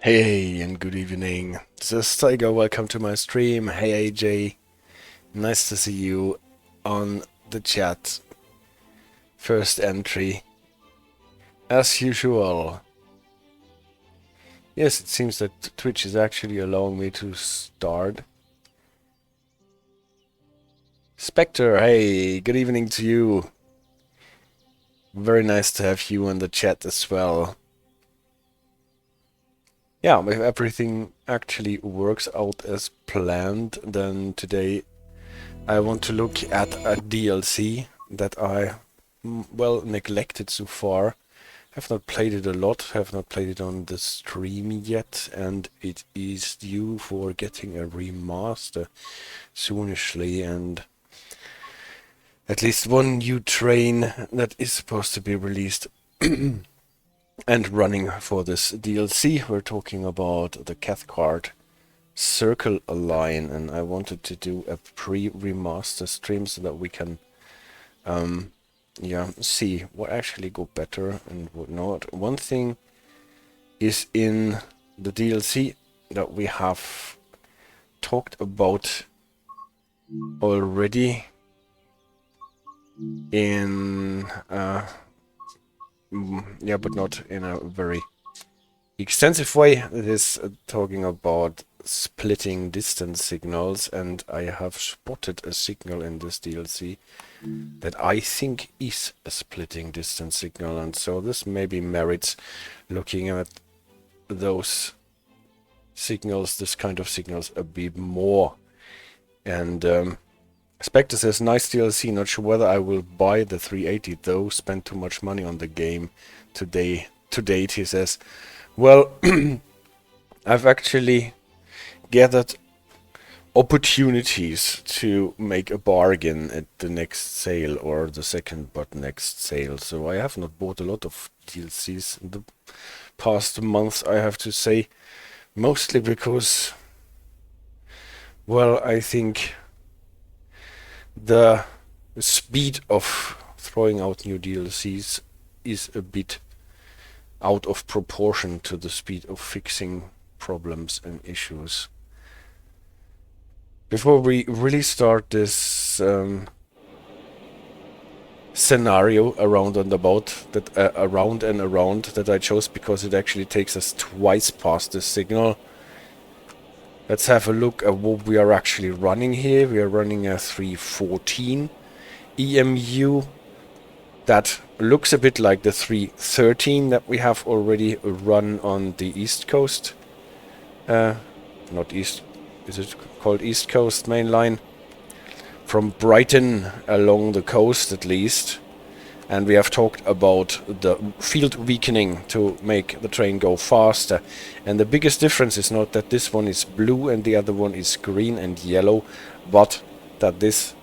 Hey, and good evening. This is Tiger. Welcome to my stream. Hey, AJ. Nice to see you on the chat. First entry. As usual. Yes, it seems that Twitch is actually allowing me to start. Spectre, hey, good evening to you. Very nice to have you in the chat as well. Yeah, if everything actually works out as planned, then today I want to look at a DLC that I, well, neglected so far. Have not played it a lot, have not played it on the stream yet, and it is due for getting a remaster soonishly, and at least one new train that is supposed to be released and running for this DLC. We're talking about the Cathcart Circle Line, and I wanted to do a pre-remaster stream so that we can see what actually go better and what not. One thing is in the DLC that we have talked about already in but not in a very extensive way. It is talking about splitting distance signals, and I have spotted a signal in this DLC that I think is a splitting distance signal, and so this maybe merits looking at those signals, this kind of signals, a bit more. And Spectre says, nice DLC, not sure whether I will buy the 380 though, spent too much money on the game to date, he says. Well, I've actually gathered opportunities to make a bargain at the next sale, or the second but next sale, so I have not bought a lot of DLCs in the past month, I have to say, mostly because, well, I think the speed of throwing out new DLCs is a bit out of proportion to the speed of fixing problems and issues. Before we really start this scenario around and about, that around and around, that I chose because it actually takes us twice past this signal, let's have a look at what we are actually running here. We are running a 314 EMU that looks a bit like the 313 that we have already run on the East Coast. Not East, is it called East Coast Main Line? From Brighton along the coast at least. And we have talked about the field weakening to make the train go faster. And the biggest difference is not that this one is blue and the other one is green and yellow, but that this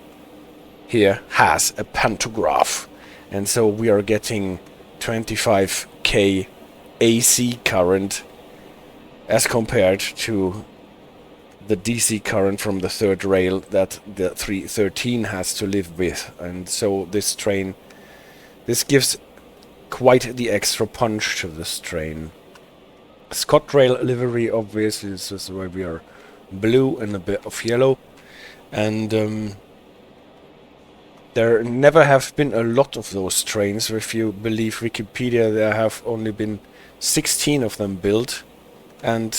here has a pantograph. And so we are getting 25k AC current as compared to the DC current from the third rail that the 313 has to live with. And so this train, this gives quite the extra punch to this train. ScotRail livery, obviously, this is where we are blue and a bit of yellow. And there never have been a lot of those trains. If you believe Wikipedia, there have only been 16 of them built. And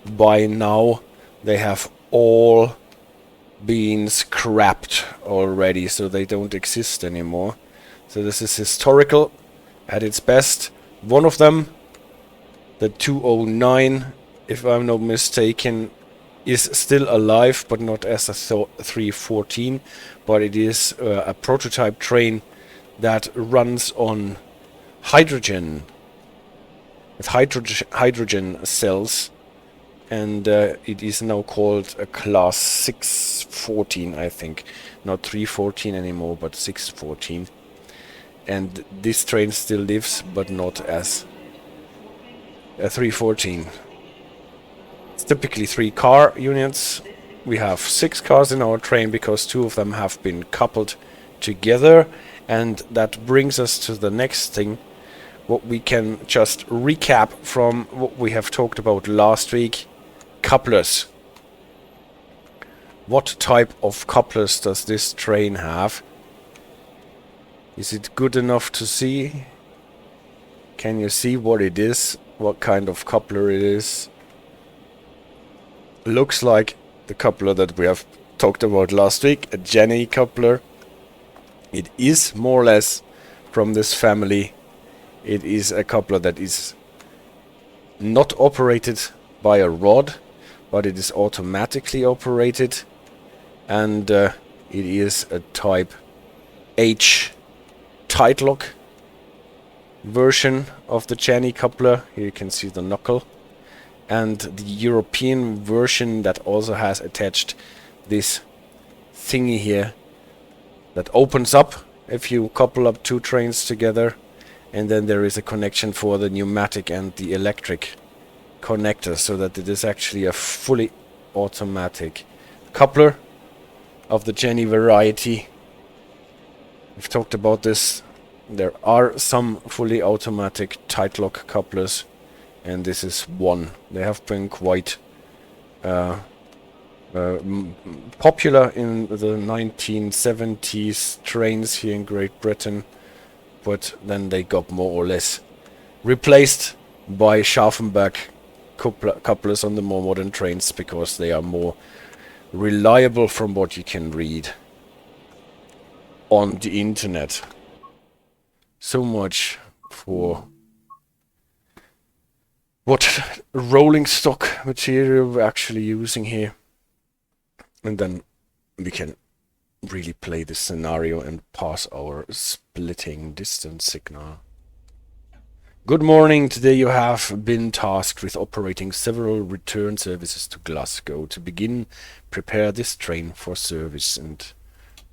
by now, they have all been scrapped already, so they don't exist anymore. So this is historical at its best. One of them, the 209, if I'm not mistaken, is still alive, but not as a 314, but it is a prototype train that runs on hydrogen, with hydrogen cells, and it is now called a class 614, I think, not 314 anymore, but 614. And this train still lives, but not as a 314. It's typically 3 car units. We have 6 cars in our train because 2 of them have been coupled together, and that brings us to the next thing, what we can just recap from what we have talked about last week. Couplers. What type of couplers does this train have? Is it good enough to see? Can you see what it is? What kind of coupler it is? Looks like the coupler that we have talked about last week, a Jenny coupler. It is more or less from this family. It is a coupler that is not operated by a rod, but it is automatically operated, and it is a type H Tightlock version of the Jenny coupler. Here you can see the knuckle, and the European version that also has attached this thingy here that opens up if you couple up two trains together, and then there is a connection for the pneumatic and the electric connector, so that it is actually a fully automatic coupler of the Jenny variety. We've talked about this. There are some fully automatic Tightlock couplers, and this is one. They have been quite popular in the 1970s trains here in Great Britain, but then they got more or less replaced by Scharfenberg couplers on the more modern trains, because they are more reliable from what you can read on the internet. So much for what rolling stock material we're actually using here. And then we can really play this scenario and pass our splitting distance signal. Good morning. Today you have been tasked with operating several return services to Glasgow. To begin, prepare this train for service. And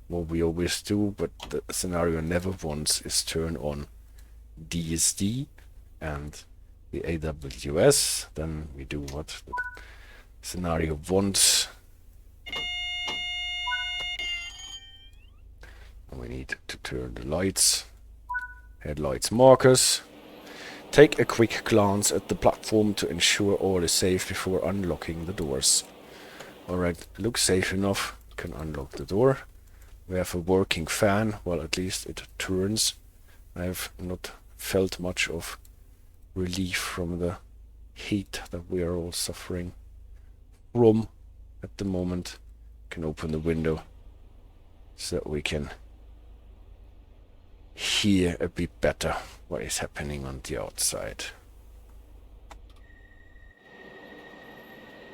what we always do, but the scenario never wants, is turn on DSD and the AWS. Then we do what the scenario wants. And we need to turn the lights, headlights markers. Take a quick glance at the platform to ensure all is safe before unlocking the doors. Alright, looks safe enough. Can unlock the door. We have a working fan. Well, at least it turns. I have not felt much of relief from the heat that we are all suffering from at the moment. Can open the window so that we can hear a bit better what is happening on the outside.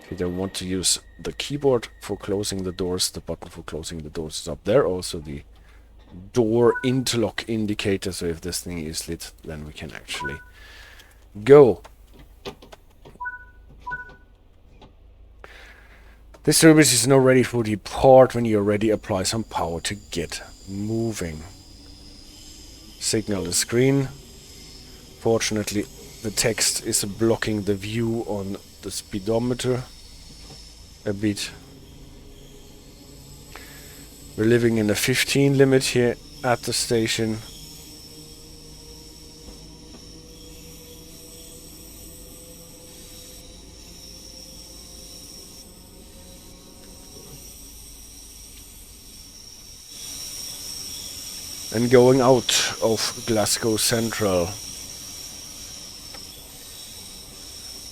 If you don't want to use the keyboard for closing the doors, the button for closing the doors is up there. Also the door interlock indicator, so if this thing is lit, then we can actually go. This service is now ready for depart. When you're ready, apply some power to get moving. Signal is green. Fortunately, the text is blocking the view on the speedometer a bit. We're living in a 15 limit here at the station. And going out of Glasgow Central.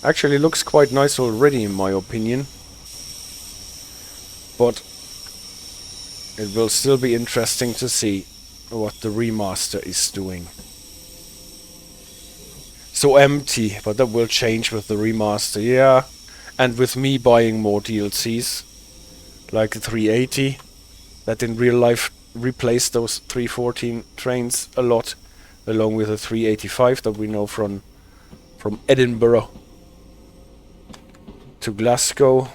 Actually looks quite nice already in my opinion. But it will still be interesting to see what the remaster is doing. So empty, but that will change with the remaster, yeah. And with me buying more DLCs, like the 380, that in real life replace those 314 trains a lot, along with the 385 that we know from Edinburgh to Glasgow.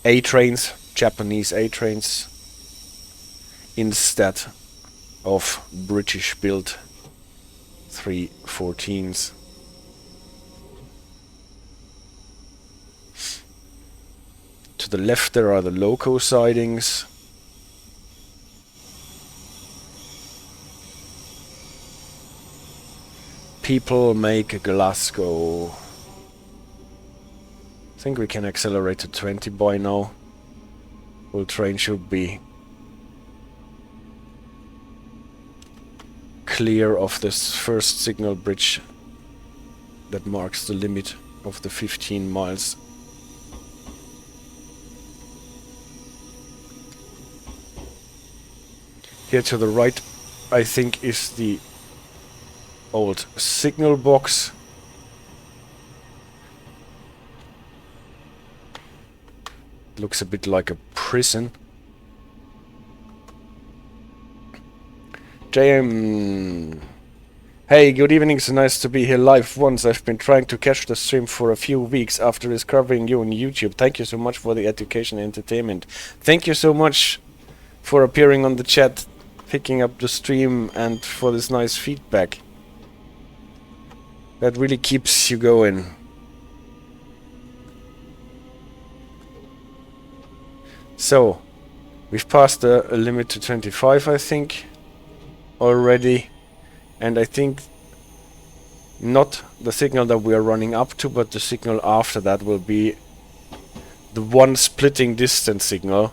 A-trains, Japanese A-trains, instead of British-built 314s. To the left there are the Loco sidings. People make Glasgow. I think we can accelerate to 20 by now. Full train should be clear of this first signal bridge that marks the limit of the 15 miles. Here to the right, I think, is the old signal box. Looks a bit like a prison. JM. Hey, good evening. So nice to be here live once. I've been trying to catch the stream for a few weeks after discovering you on YouTube. Thank you so much for the education and entertainment. Thank you so much for appearing on the chat, picking up the stream, and for this nice feedback. That really keeps you going. So, we've passed a limit to 25, I think, already. And I think not the signal that we are running up to, but the signal after that will be the one splitting distance signal.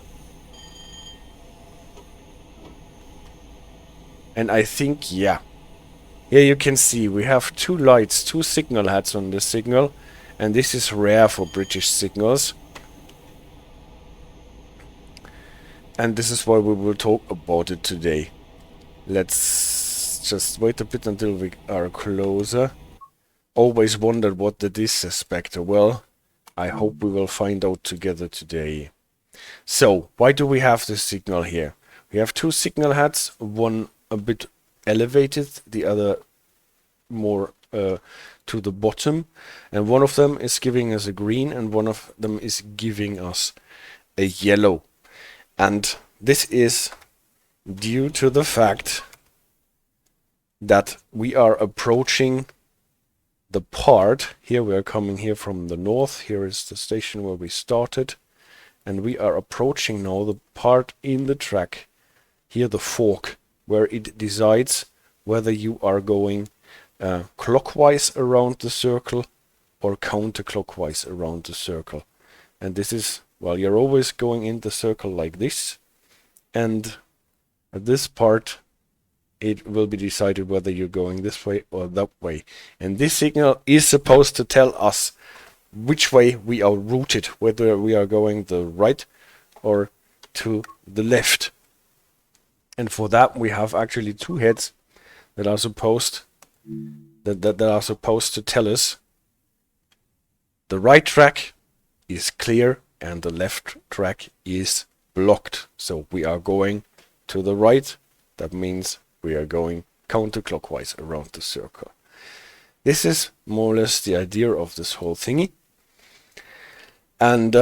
And I think, yeah. Here you can see we have two lights, two signal heads on this signal. And this is rare for British signals. And this is why we will talk about it today. Let's just wait a bit until we are closer. Always wondered what that is, Spectre. Well, I hope we will find out together today. So, why do we have this signal here? We have two signal heads, one a bit elevated, the other more to the bottom, and one of them is giving us a green and one of them is giving us a yellow. And this is due to the fact that we are approaching the part. Here we are coming here from the north. Here is the station where we started, and we are approaching now the part in the track, here the fork, where it decides whether you are going clockwise around the circle or counterclockwise around the circle. And this is, well, you're always going in the circle like this, and at this part it will be decided whether you're going this way or that way. And this signal is supposed to tell us which way we are routed, whether we are going the right or to the left. And for that we have actually two heads that are supposed to tell us the right track is clear and the left track is blocked. So we are going to the right. That means we are going counterclockwise around the circle. This is more or less the idea of this whole thingy. And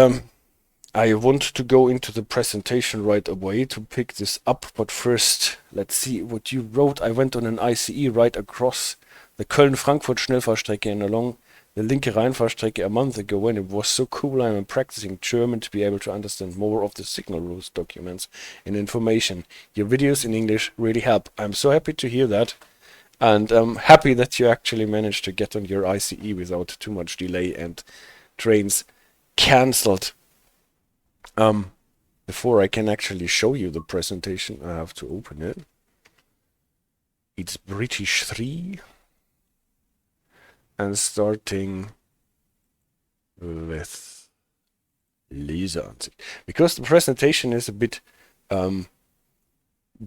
I want to go into the presentation right away to pick this up. But first, let's see what you wrote. I went on an ICE right across the Köln-Frankfurt Schnellfahrstrecke and along the linke Rheinfahrstrecke a month ago, and it was so cool. I'm practicing German to be able to understand more of the signal rules documents and information. Your videos in English really help. I'm so happy to hear that, and I'm happy that you actually managed to get on your ICE without too much delay and trains cancelled. Before I can actually show you the presentation, I have to open it. It's British 3. And starting with Leseansicht. Because the presentation is a bit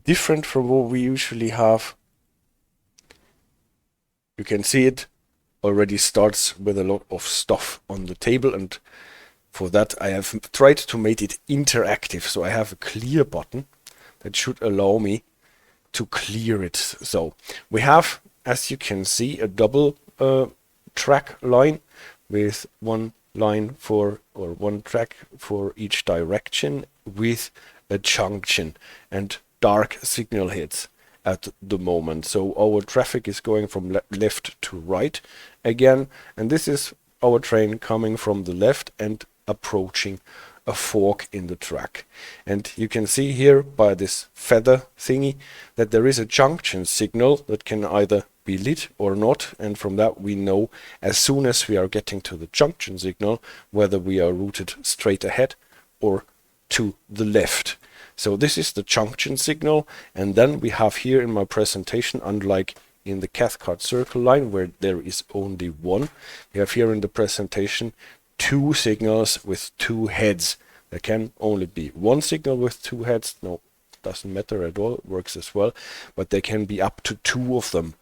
different from what we usually have. You can see it already starts with a lot of stuff on the table, and for that I have tried to make it interactive. So I have a clear button that should allow me to clear it. So we have, as you can see, a double track line with one track for each direction with a junction and dark signal hits at the moment. So our traffic is going from left to right again, and this is our train coming from the left and approaching a fork in the track. And you can see here by this feather thingy that there is a junction signal that can either be lit or not, and from that we know as soon as we are getting to the junction signal whether we are routed straight ahead or to the left. So this is the junction signal, and then we have here in my presentation, unlike in the Cathcart Circle Line where there is only one, we have here in the presentation two signals with two heads. There can only be one signal with two heads. No, doesn't matter at all, works as well, but there can be up to two of them,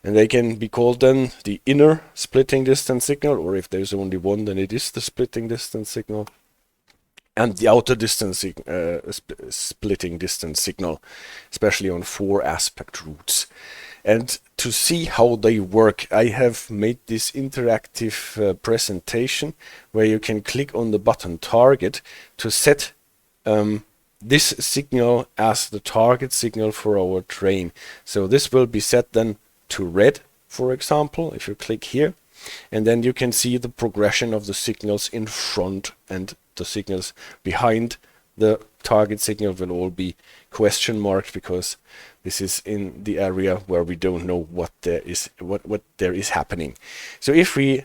and they can be called then the inner splitting distance signal, or if there's only one then it is the splitting distance signal, and the outer distance splitting distance signal, especially on 4-aspect routes. And to see how they work, I have made this interactive presentation where you can click on the button target to set this signal as the target signal for our train. So this will be set then to red, for example, if you click here, and then you can see the progression of the signals in front, and the signals behind the target signal will all be question marked, because this is in the area where we don't know what there is happening. So if we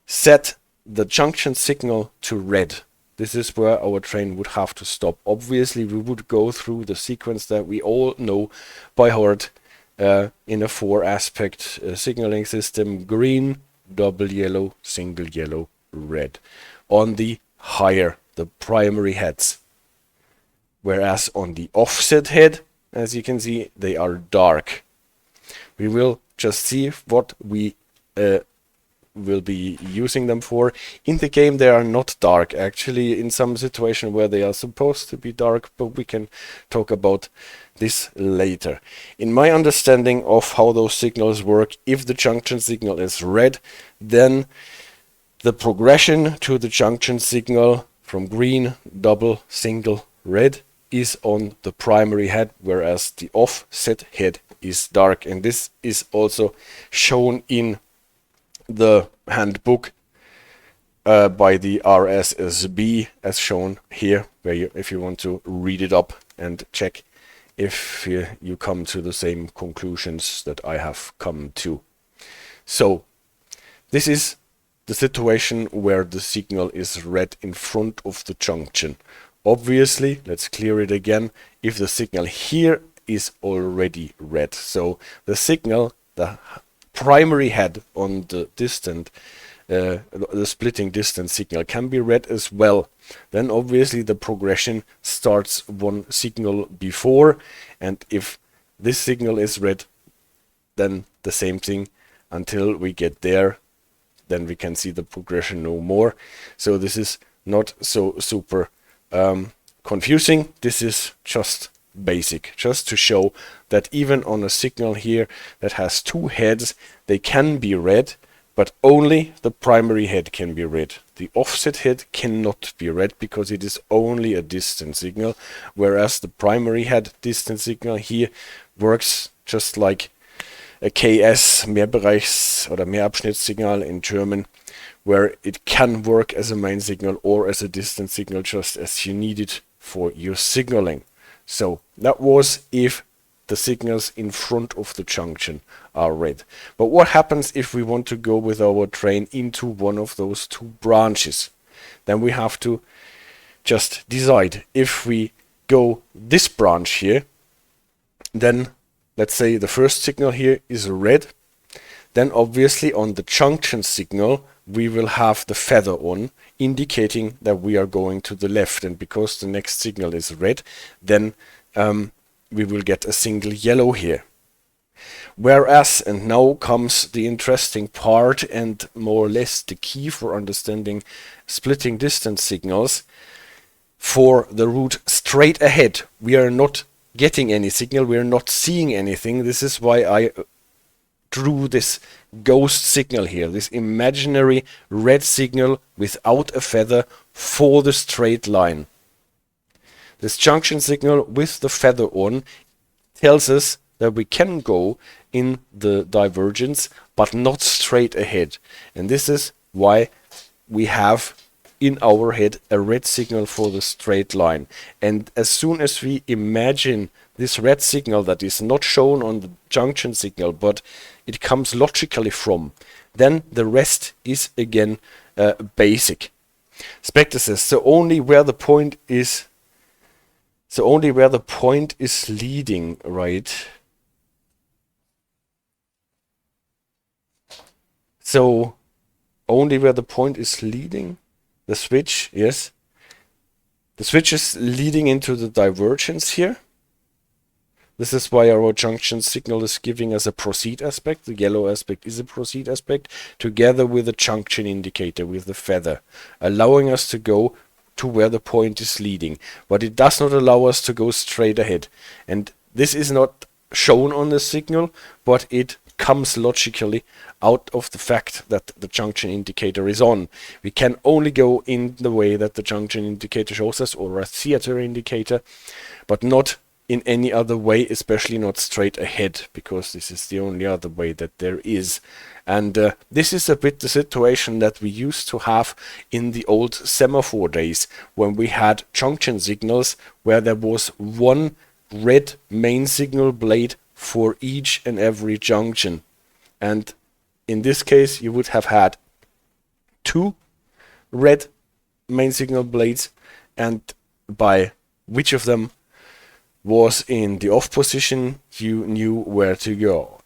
set the junction signal to red, this is where our train would have to stop. Obviously we would go through the sequence that we all know by heart in a 4-aspect signaling system: green, double yellow, single yellow, red on the primary heads, whereas on the offset head, as you can see, they are dark. We will just see what we will be using them for. In the game they are not dark, actually, in some situation where they are supposed to be dark, but we can talk about this later. In my understanding of how those signals work, if the junction signal is red, then the progression to the junction signal from green, double, single, red is on the primary head, whereas the offset head is dark. And this is also shown in the handbook by the RSSB, as shown here, where you, if you want to read it up and check if you come to the same conclusions that I have come to. So this is the situation where the signal is red in front of the junction. Obviously, let's clear it again, if the signal here is already red, so the signal, the primary head on the distant, the splitting distance signal can be red as well, then obviously the progression starts one signal before, and if this signal is red, then the same thing until we get there, then we can see the progression no more. So this is not so super confusing. This is just basic, just to show that even on a signal here that has two heads, they can be red, but only the primary head can be red. The offset head cannot be red because it is only a distance signal, whereas the primary head distance signal here works just like a KS, Mehrbereichs- oder Mehrabschnittssignal in German, where it can work as a main signal or as a distance signal just as you need it for your signaling. So that was if the signals in front of the junction are red. But what happens if we want to go with our train into one of those two branches? Then we have to just decide. If we go this branch here, then let's say the first signal here is red, then obviously on the junction signal we will have the feather on, indicating that we are going to the left, and because the next signal is red, then we will get a single yellow here. Whereas, and now comes the interesting part and more or less the key for understanding splitting distance signals, for the route straight ahead we are not getting any signal, we are not seeing anything. This is why I drew this ghost signal here, this imaginary red signal without a feather for the straight line. This junction signal with the feather on tells us that we can go in the divergence, but not straight ahead. And this is why we have in our head a red signal for the straight line. And as soon as we imagine this red signal that is not shown on the junction signal, but it comes logically from, then the rest is again basic. Spectre says, so only where the point is leading, right? So only where the point is leading, the switch, yes. The switch is leading into the divergence here. This is why our junction signal is giving us a proceed aspect. The yellow aspect is a proceed aspect, together with the junction indicator, with the feather, allowing us to go to where the point is leading. But it does not allow us to go straight ahead. And this is not shown on the signal, but it comes logically out of the fact that the junction indicator is on. We can only go in the way that the junction indicator shows us, or a theater indicator, but not in any other way, especially not straight ahead, because this is the only other way that there is. And this is a bit the situation that we used to have in the old semaphore days, when we had junction signals where there was one red main signal blade for each and every junction. And in this case you would have had two red main signal blades, and by which of them was in the off position you knew where to go.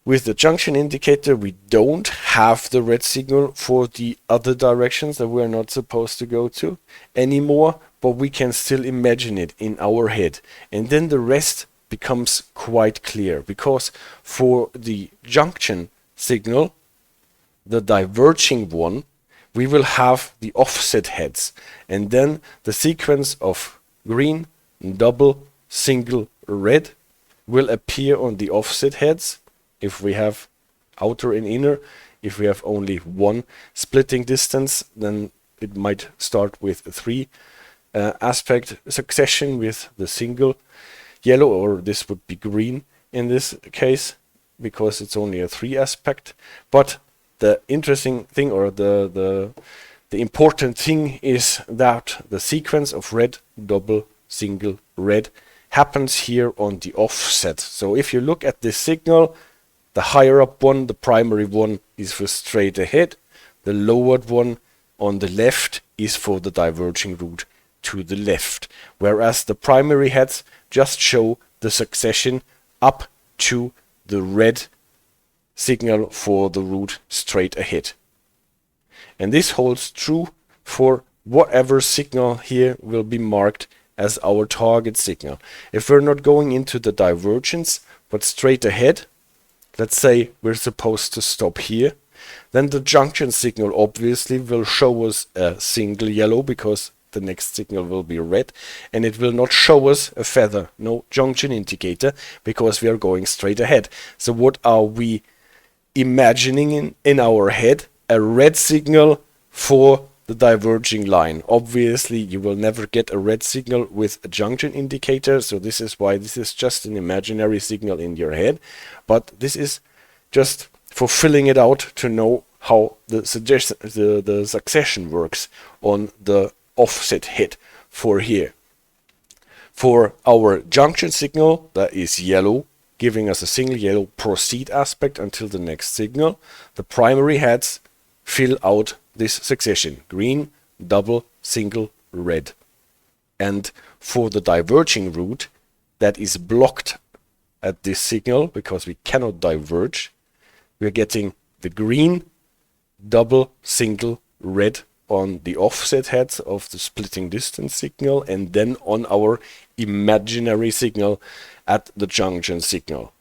With the junction indicator we don't have the red signal for the other directions that we're not supposed to go to anymore, but we can still imagine it in our head, and then the rest becomes quite clear, because for the junction signal, the diverging one, we will have the offset heads, and then the sequence of green, double, single, red will appear on the offset heads if we have outer and inner. If we have only one splitting distance, then it might start with a 3 aspect succession with the single yellow, or this would be green in this case, because it's only a 3 aspect. But the interesting thing, or the important thing, is that the sequence of red, double, single, red happens here on the offset. So if you look at this signal, the higher up one, the primary one, is for straight ahead. The lowered one on the left is for the diverging route to the left, whereas the primary heads just show the succession up to the red signal for the route straight ahead. And this holds true for whatever signal here will be marked as our target signal. If we're not going into the divergence but straight ahead, let's say we're supposed to stop here, then the junction signal obviously will show us a single yellow, because the next signal will be red, and it will not show us a feather, no junction indicator, because we are going straight ahead. So what are we imagining in our head? A red signal for the diverging line. Obviously you will never get a red signal with a junction indicator, so this is why this is just an imaginary signal in your head, but this is just for filling it out to know how the succession works on the offset head for here. For our junction signal, that is yellow, giving us a single yellow proceed aspect until the next signal. The primary heads fill out this succession: green, double, single, red. And for the diverging route that is blocked at this signal, because we cannot diverge, we're getting the green, double, single, red on the offset heads of the splitting distance signal, and then on our imaginary signal at the junction signal.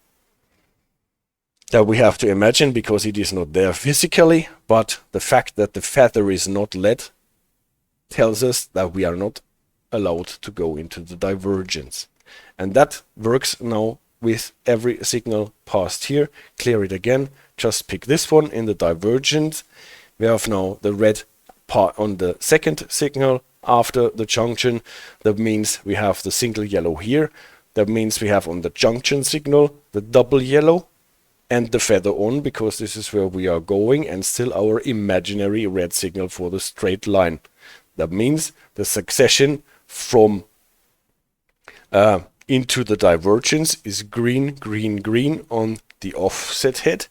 That we have to imagine because it is not there physically, but the fact that the feather is not lit tells us that we are not allowed to go into the divergence. And that works now with every signal passed here. Clear it again, just pick this one in the divergence. We have now the red part on the second signal after the junction. That means we have the single yellow here. That means we have on the junction signal the double yellow. and the feather on, because this is where we are going, and still our imaginary red signal for the straight line. That means the succession from into the divergence is green, green, green on the offset head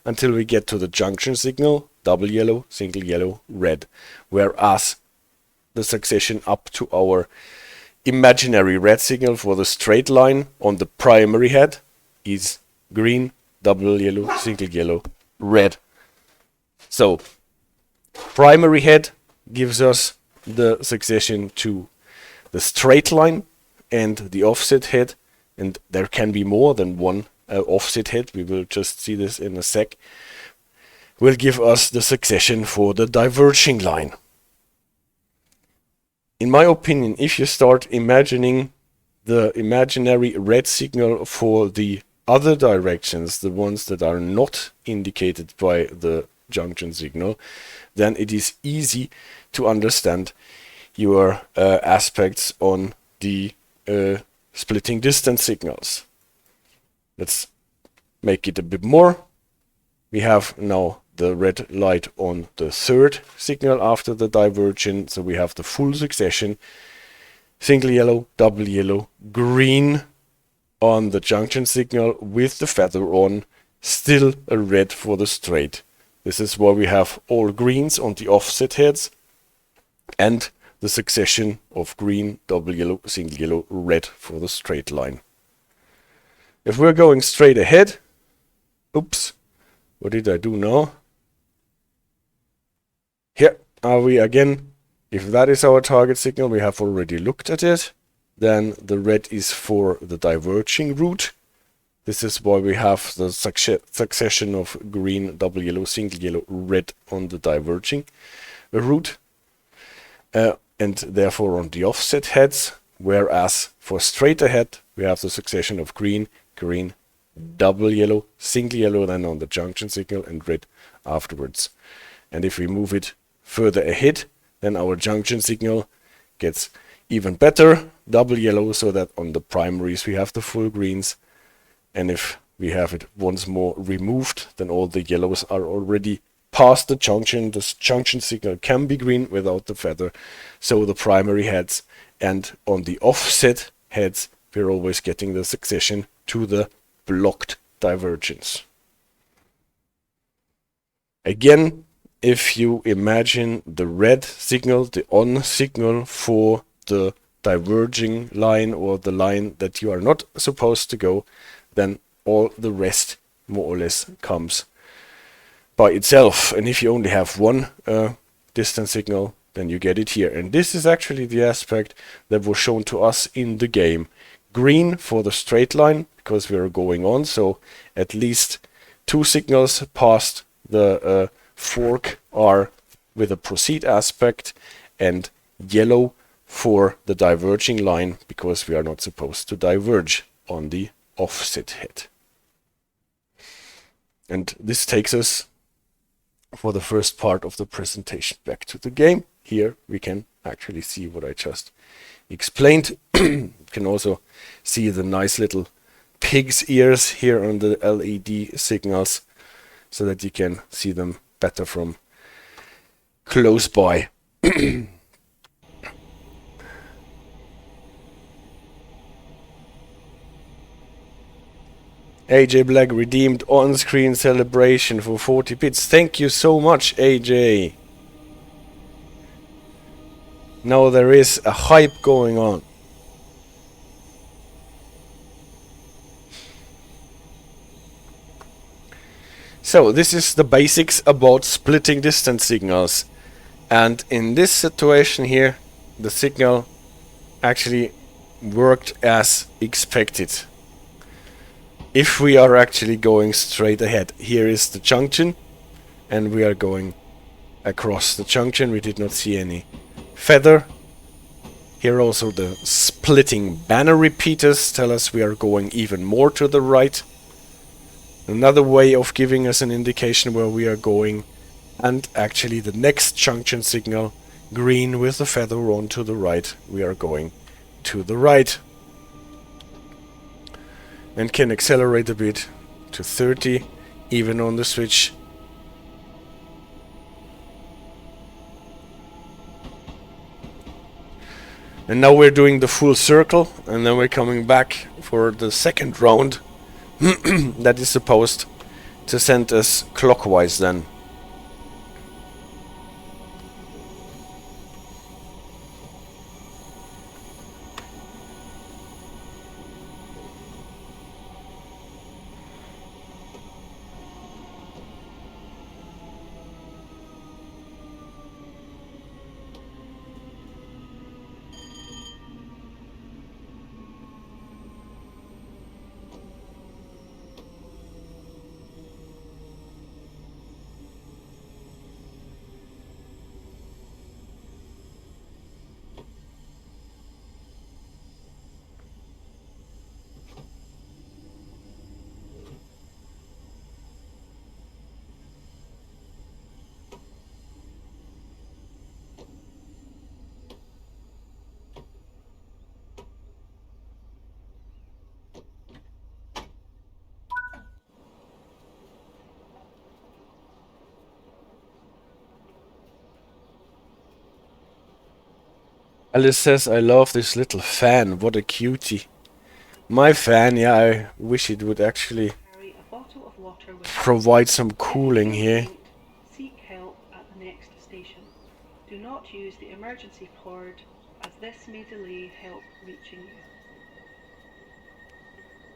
until we get to the junction signal, double yellow, single yellow, red. Whereas the succession up to our imaginary red signal for the straight line on the primary head is green, double yellow, single yellow, red. So primary head gives us the succession to the straight line and the offset head, and there can be more than one offset head, we will just see this in a sec, will give us the succession for the diverging line. In my opinion, if you start imagining the imaginary red signal for the other directions, the ones that are not indicated by the junction signal, then it is easy to understand your aspects on the splitting distance signals. Let's make it a bit more. We have now the red light on the third signal after the divergence, so we have the full succession, single yellow, double yellow, green on the junction signal with the feather on, still a red for the straight. This is where we have all greens on the offset heads and the succession of green, double yellow, single yellow, red for the straight line. If we're going straight ahead, oops, what did I do now? Here are we again. If that is our target signal, we have already looked at it. Then the red is for the diverging route. This is why we have the succession of green, double yellow, single yellow, red on the diverging route. And therefore on the offset heads, whereas for straight ahead, we have the succession of green, green, double yellow, single yellow, then on the junction signal, and red afterwards. And if we move it further ahead, then our junction signal gets even better, double yellow, so that on the primaries we have the full greens. And if we have it once more removed, then all the yellows are already past the junction. The junction signal can be green without the feather. So the primary heads, and on the offset heads, we're always getting the succession to the blocked divergence. Again, if you imagine the red signal, the on signal for the diverging line, or the line that you are not supposed to go, then all the rest more or less comes by itself. And if you only have one distance signal, then you get it here. And this is actually the aspect that was shown to us in the game. Green for the straight line, because we are going on, so at least two signals past the fork are with a proceed aspect, and yellow for the diverging line, because we are not supposed to diverge on the offset head. And this takes us for the first part of the presentation back to the game. Here we can actually see what I just explained. You can also see the nice little pig's ears here on the LED signals, so that you can see them better from close by. AJ Black redeemed on-screen celebration for 40 bits. Thank you so much, AJ. Now there is a hype going on. So this is the basics about splitting distance signals. And in this situation here, the signal actually worked as expected. If we are actually going straight ahead, here is the junction, and we are going across the junction. We did not see any feather. Here also the splitting banner repeaters tell us we are going even more to the right. Another way of giving us an indication where we are going. And actually the next junction signal, green with the feather on to the right, we are going to the right. And can accelerate a bit to 30. even on the Switch. And now we're doing the full circle, and then we're coming back for the second round that is supposed to send us clockwise then. Alice says, I love this little fan, what a cutie. My fan, yeah, I wish it would actually provide some cooling here. Seek help at the next station. Do not use the emergency cord, as this may delay help reaching you.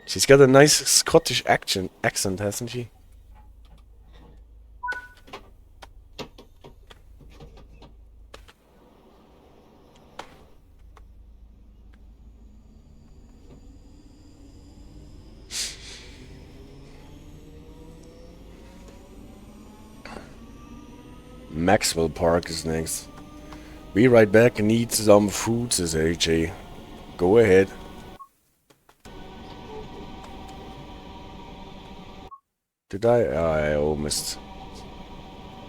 She's got a nice Scottish accent, hasn't she? Maxwell Park is next. Be right back and eat some food, says AJ. Go ahead. Did I?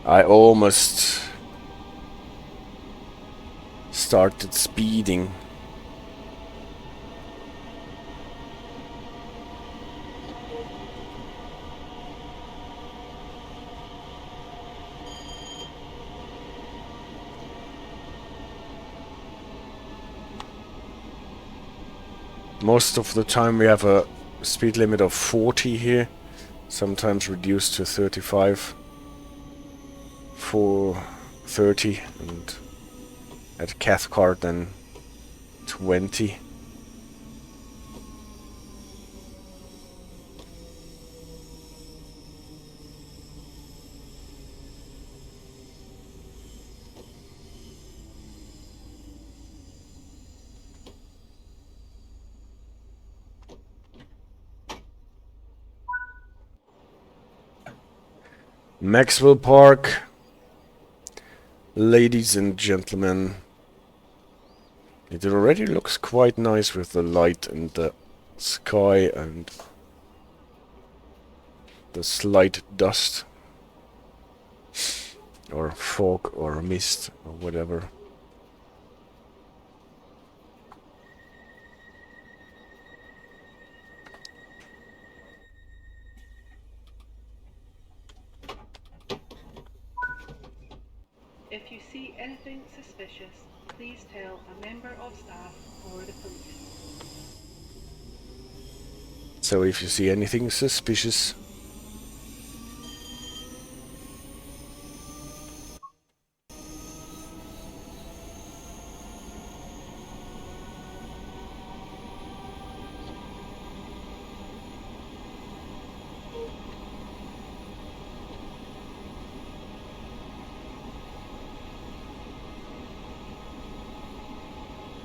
I almost started speeding. Most of the time we have a speed limit of 40 here, sometimes reduced to 35, for 30, and at Cathcart then 20. Maxwell Park, ladies and gentlemen. It already looks quite nice with the light and the sky and the slight dust or fog or mist or whatever. If you see anything suspicious, please tell a member of staff or the police. So if you see anything suspicious,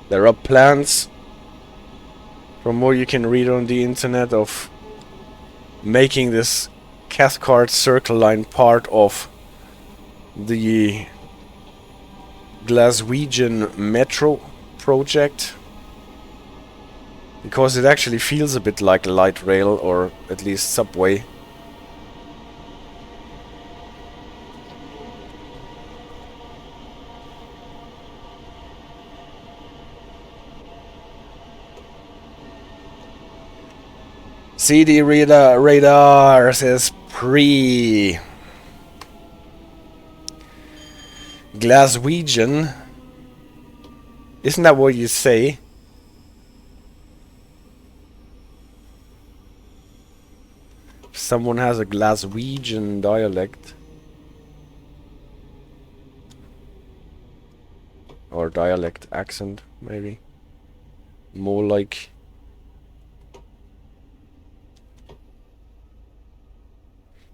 there are plans, from what you can read on the internet, of making this Cathcart Circle Line part of the Glaswegian Metro project, because it actually feels a bit like light rail, or at least subway. CD radar says pre Glaswegian. Isn't that what you say? Someone has a Glaswegian dialect. Or dialect accent, maybe. More like...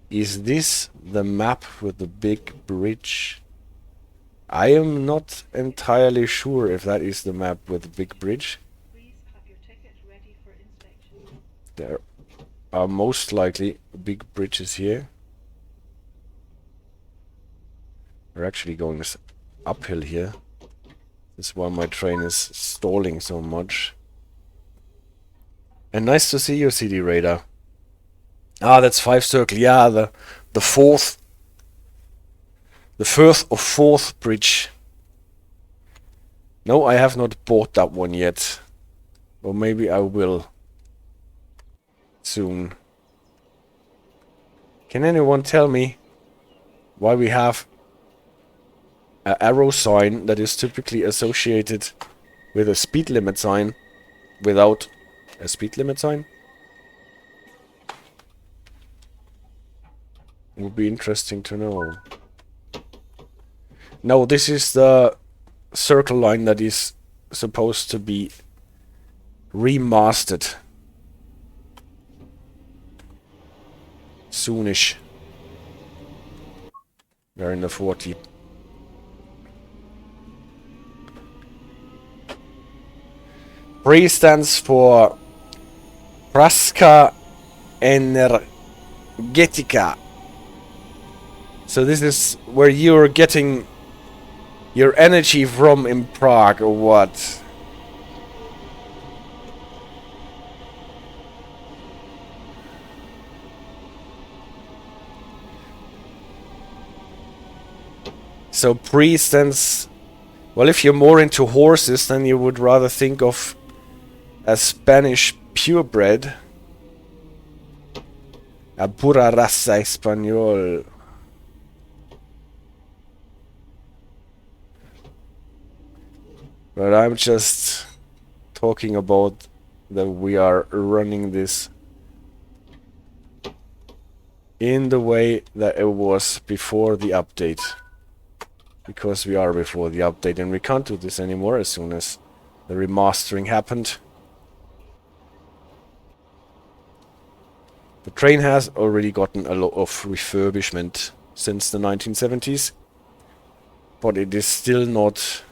Is this the map with the big bridge? I am not entirely sure if that is the map with the big bridge. Please have your ticket ready for inspection. There are most likely big bridges here. We're actually going uphill here. That's why my train is stalling so much. And nice to see you, CD Radar. Ah, that's 5 Circle. Yeah, the fourth... The first or fourth bridge. No, I have not bought that one yet. Or maybe I will. Soon. Can anyone tell me why we have an arrow sign that is typically associated with a speed limit sign without a speed limit sign? Would be interesting to know. No, this is the circle line that is supposed to be remastered soonish. We're in the 40. PRE stands for Praska Energetica. So this is where you're getting your energy from in Prague, or what? So PRE stands... Well, if you're more into horses, then you would rather think of a Spanish purebred. A pura raza español. But I'm just talking about that we are running this in the way that it was before the update. Because we are before the update and we can't do this anymore as soon as the remastering happened. The train has already gotten a lot of refurbishment since the 1970s. But it is still not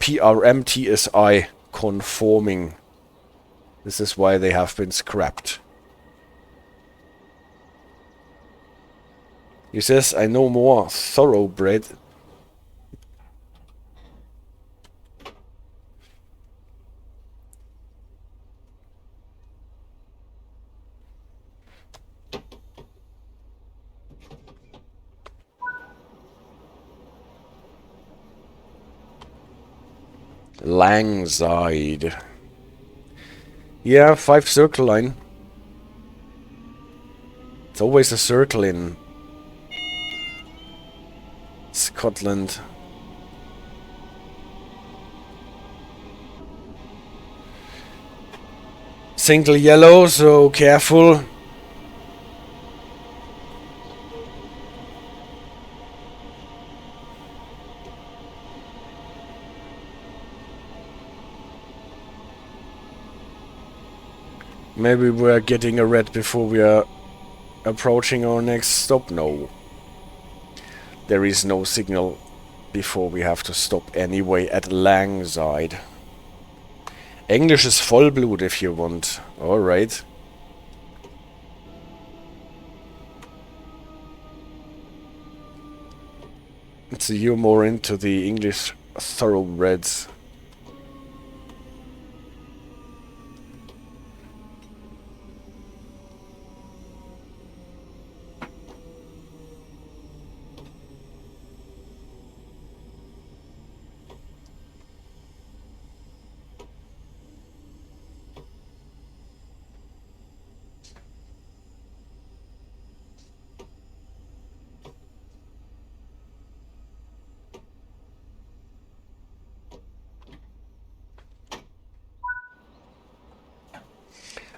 PRMTSI conforming. This is why they have been scrapped. He says, I know more thoroughbred. Langside. Yeah, 5 Circle Line. It's always a circle in Scotland. Single yellow, so careful. Maybe we're getting a red before we are approaching our next stop. No. There is no signal before we have to stop anyway at Langside. English is Vollblut if you want. Alright. So you're more into the English thoroughbreds.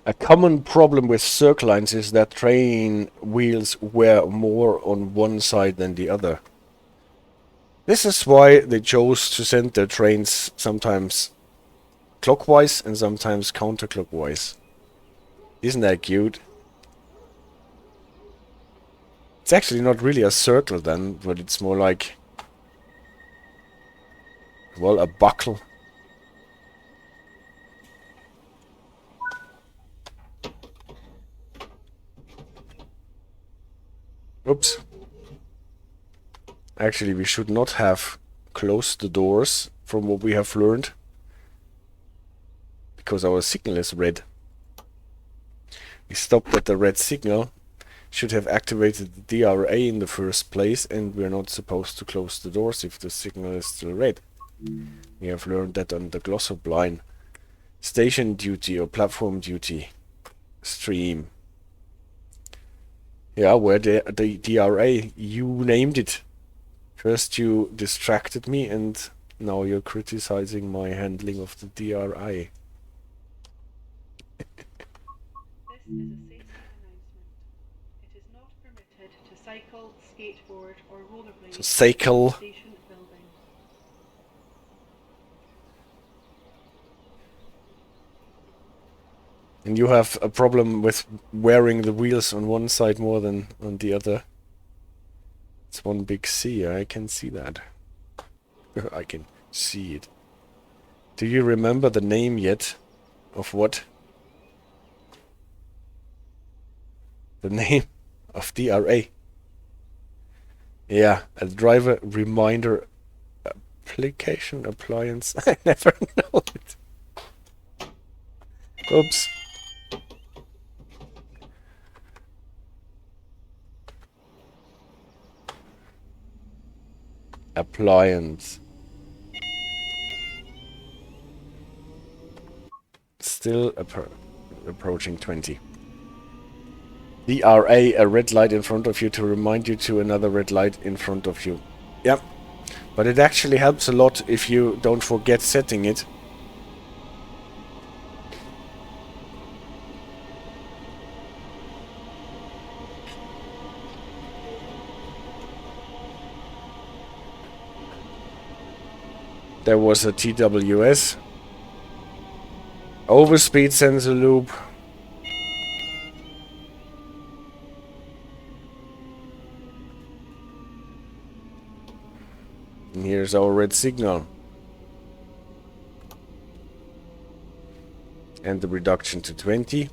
A common problem with circle lines is that train wheels wear more on one side than the other. This is why they chose to send their trains sometimes clockwise and sometimes counterclockwise. Isn't that cute? It's actually not really a circle then, but it's more like, well, a buckle. Oops. Actually, we should not have closed the doors from what we have learned, because our signal is red. We stopped at the red signal, should have activated the DRA in the first place, and we're not supposed to close the doors if the signal is still red. We have learned that on the Glasgow line. Station duty or platform duty stream. Yeah, where the DRA, you named it. First you distracted me and now you're criticizing my handling of the DRA. This is a safety announcement. It is not permitted to cycle, skateboard, or rollerblade So cycle. in the station building. And you have a problem with wearing the wheels on one side more than on the other. It's one big C, I can see that. I can see it. Do you remember the name yet? Of what? The name of DRA. Yeah, a driver reminder application appliance. I never know it. Oops. Appliance. Still approaching 20. DRA, a red light in front of you to remind you to another red light in front of you. Yep. But it actually helps a lot if you don't forget setting it. There was a TWS. Overspeed sensor loop. And here's our red signal. And the reduction to 20.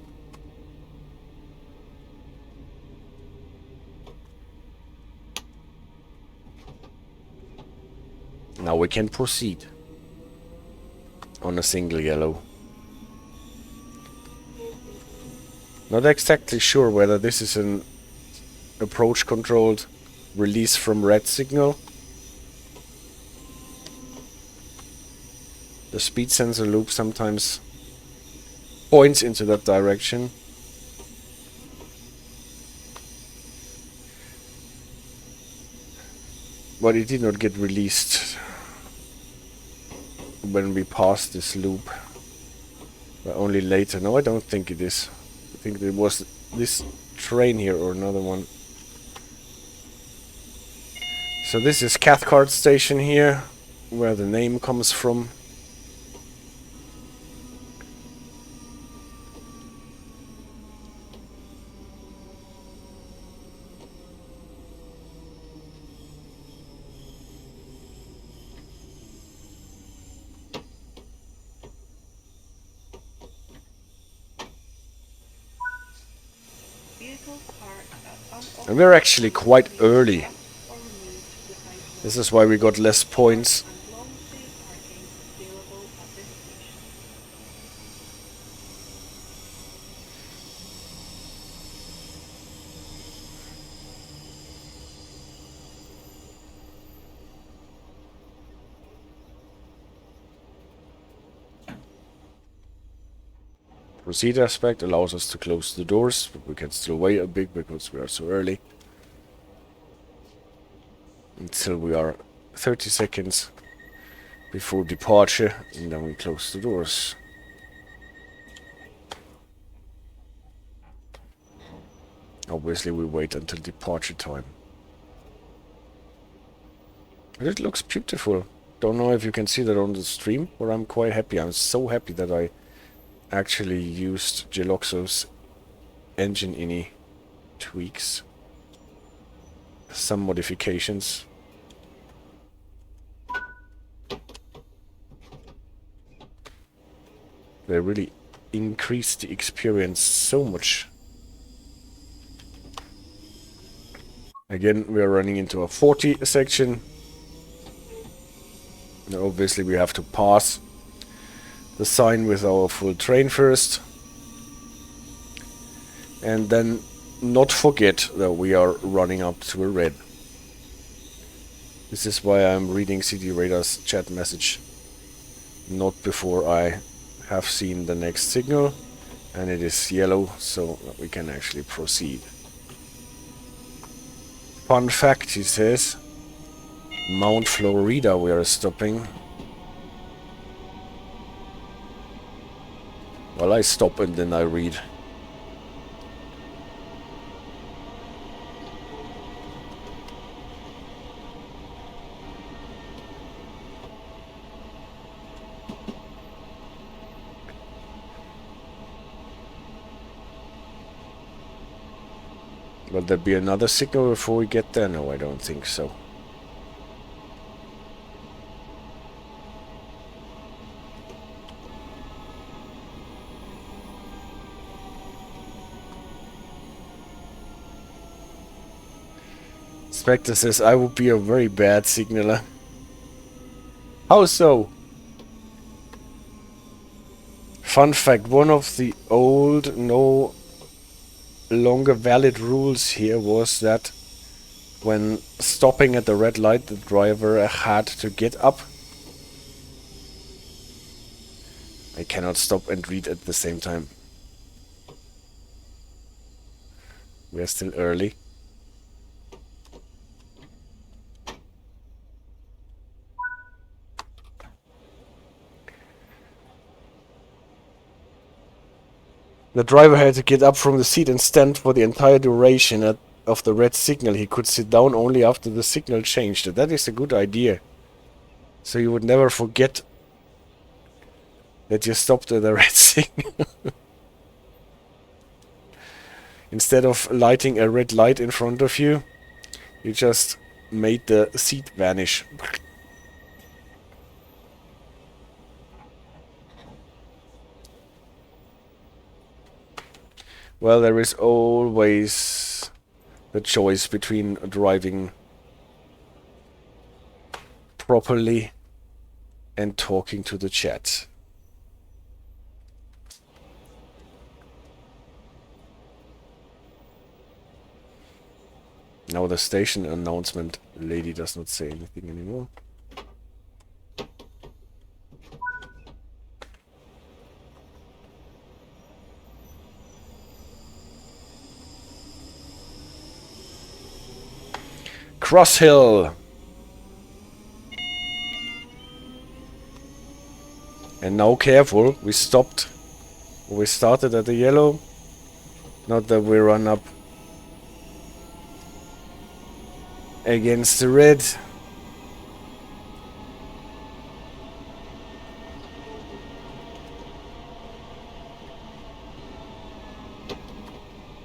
Now we can proceed on a single yellow. Not exactly sure whether this is an approach controlled release from red signal. The speed sensor loop sometimes points into that direction. But it did not get released when we passed this loop. But only later. No, I don't think it is. I think there was this train here or another one. So this is Cathcart station here, where the name comes from. And we're actually quite early. This is why we got less points. Proceed aspect allows us to close the doors, but we can still wait a bit because we are so early. Until we are 30 seconds before departure, and then we close the doors. Obviously we wait until departure time. But it looks beautiful. Don't know if you can see that on the stream, but I'm quite happy. I'm so happy that I actually used Geloxo's engine ini tweaks. Some modifications. They really increased the experience so much. Again, we are running into a 40 section. Now obviously we have to pass the sign with our full train first. And then not forget that we are running up to a red. This is why I'm reading CD Radar's chat message. Not before I have seen the next signal. And it is yellow, so that we can actually proceed. Fun fact, he says. Mount Florida we are stopping. Well, I stop and then I read. Will there be another signal before we get there? No, I don't think so. Spectre says, I would be a very bad signaler. How so? Fun fact, one of the old, no longer valid rules here was that when stopping at the red light, the driver had to get up. I cannot stop and read at the same time. We are still early. The driver had to get up from the seat and stand for the entire duration of the red signal. He could sit down only after the signal changed. That is a good idea. So you would never forget that you stopped at the red signal. Instead of lighting a red light in front of you, you just made the seat vanish. Well, there is always the choice between driving properly and talking to the chat. Now the station announcement lady does not say anything anymore. Crosshill. And now careful, we stopped. We started at the yellow. Not that we run up against the red.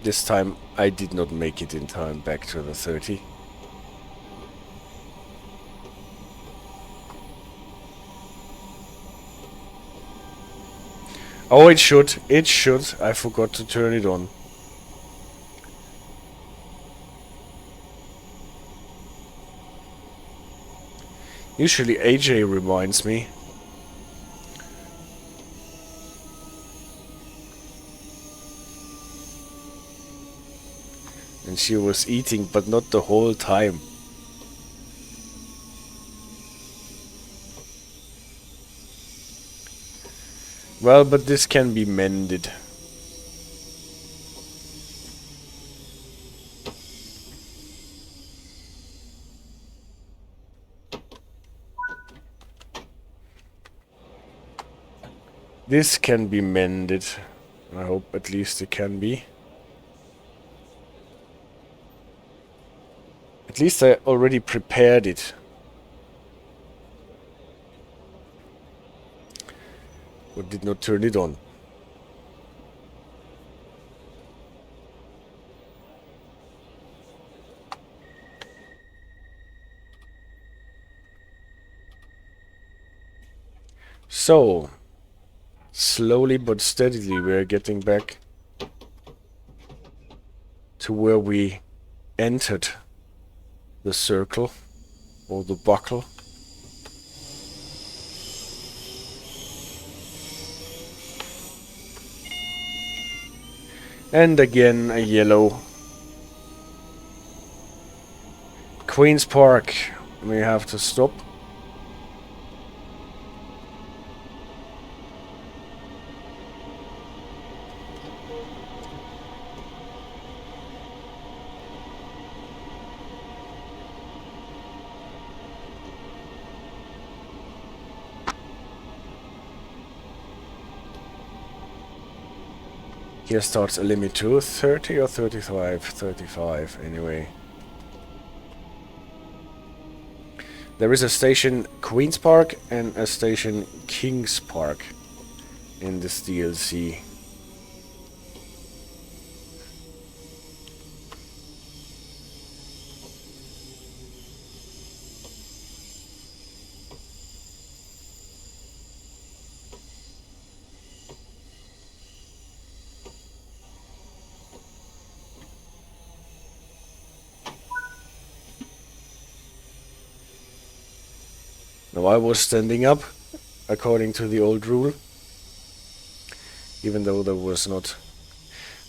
This time I did not make it in time back to the 30. Oh, it should. It should. I forgot to turn it on. Usually AJ reminds me. And she was eating, but not the whole time. Well, but this can be mended. This can be mended. I hope at least it can be. At least I already prepared it. But did not turn it on. So, slowly but steadily we're getting back to where we entered the circle or the buckle. And again a yellow. Queen's Park, we have to stop. Here starts a limit to 30 or 35, 35 anyway. There is a station Queen's Park and a station King's Park in this DLC. Now I was standing up, according to the old rule, even though there was not.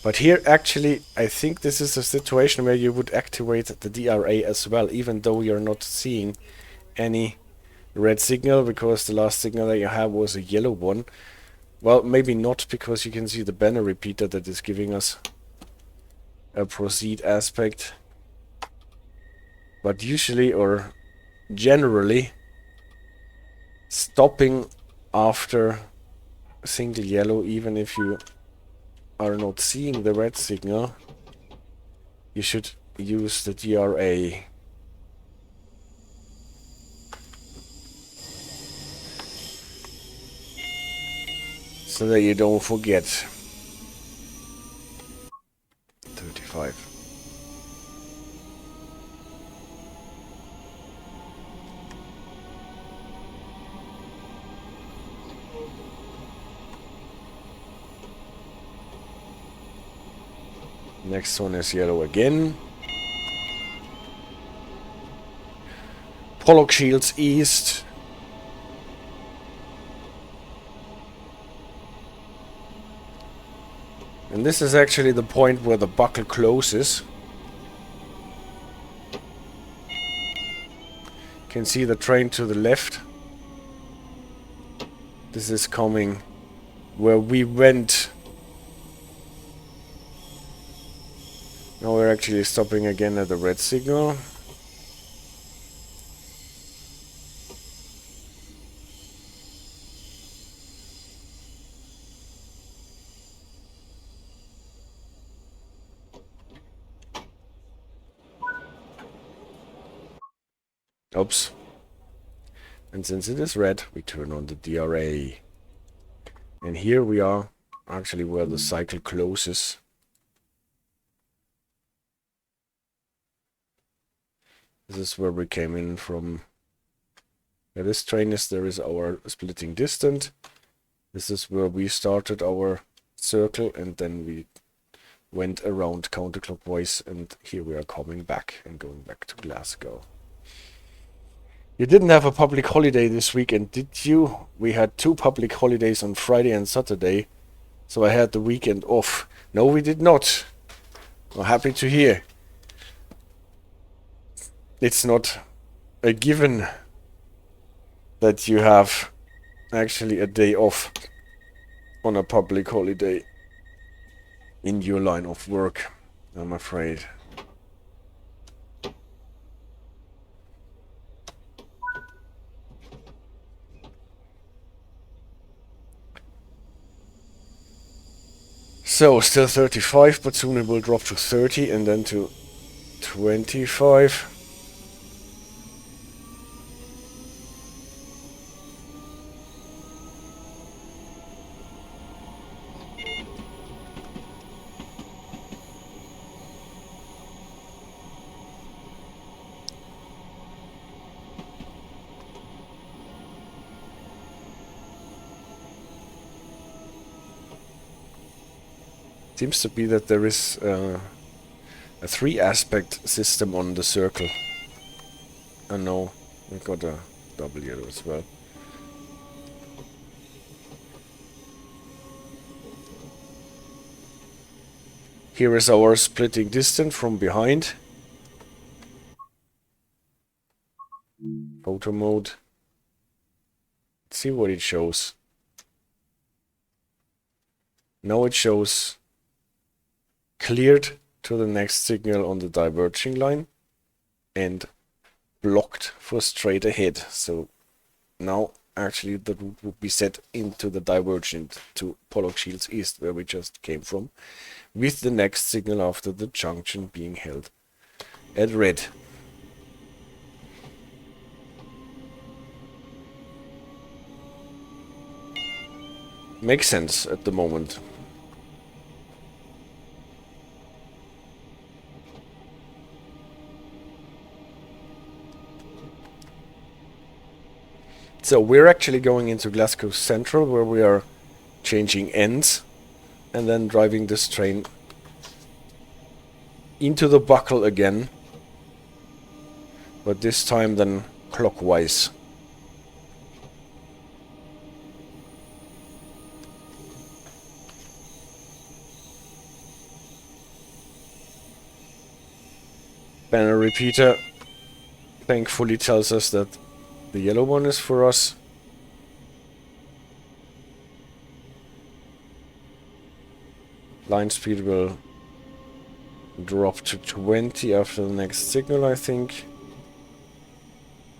But here actually, I think this is a situation where you would activate the DRA as well, even though you're not seeing any red signal, because the last signal that you have was a yellow one. Well, maybe not, because you can see the banner repeater that is giving us a proceed aspect. But usually, or generally, stopping after a single yellow, even if you are not seeing the red signal, you should use the DRA. So that you don't forget. 35. Next one is yellow again. Pollokshields East. And this is actually the point where the buckle closes. You can see the train to the left. This is coming where we went. Now we're actually stopping again at the red signal. Oops. And since it is red, we turn on the DRA. And here we are, actually where the cycle closes. This is where we came in from. Where this train is, there is our splitting distance. This is where we started our circle, and then we went around counterclockwise, and here we are coming back and going back to Glasgow. You didn't have a public holiday this weekend, did you? We had 2 public holidays on Friday and Saturday, so I had the weekend off. No, we did not. I'm happy to hear. It's not a given that you have actually a day off on a public holiday in your line of work, I'm afraid. So, still 35, but soon it will drop to 30 and then to 25. Seems to be that there is a 3-aspect system on the circle. Oh no, we got a double yellow as well. Here is our splitting distance from behind. Photo mode. Let's see what it shows. Now it shows cleared to the next signal on the diverging line and blocked for straight ahead. So now actually the route would be set into the divergent to Pollokshields East, where we just came from, with the next signal after the junction being held at red. Makes sense at the moment. So we're actually going into Glasgow Central, where we are changing ends and then driving this train into the buckle again, but this time then clockwise. Banner repeater thankfully tells us that the yellow one is for us. Line speed will drop to 20 after the next signal, I think.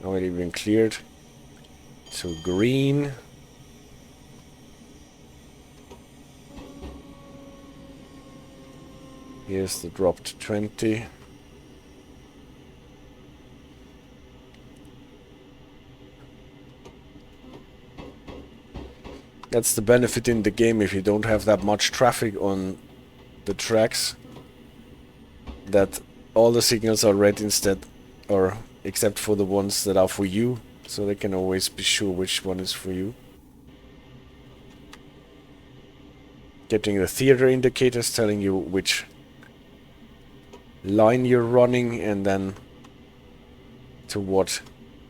Now it even cleared. So green. Here's the drop to 20. That's the benefit in the game if you don't have that much traffic on the tracks, that all the signals are red instead, or except for the ones that are for you, so they can always be sure which one is for you. Getting the theater indicators telling you which line you're running, and then to what.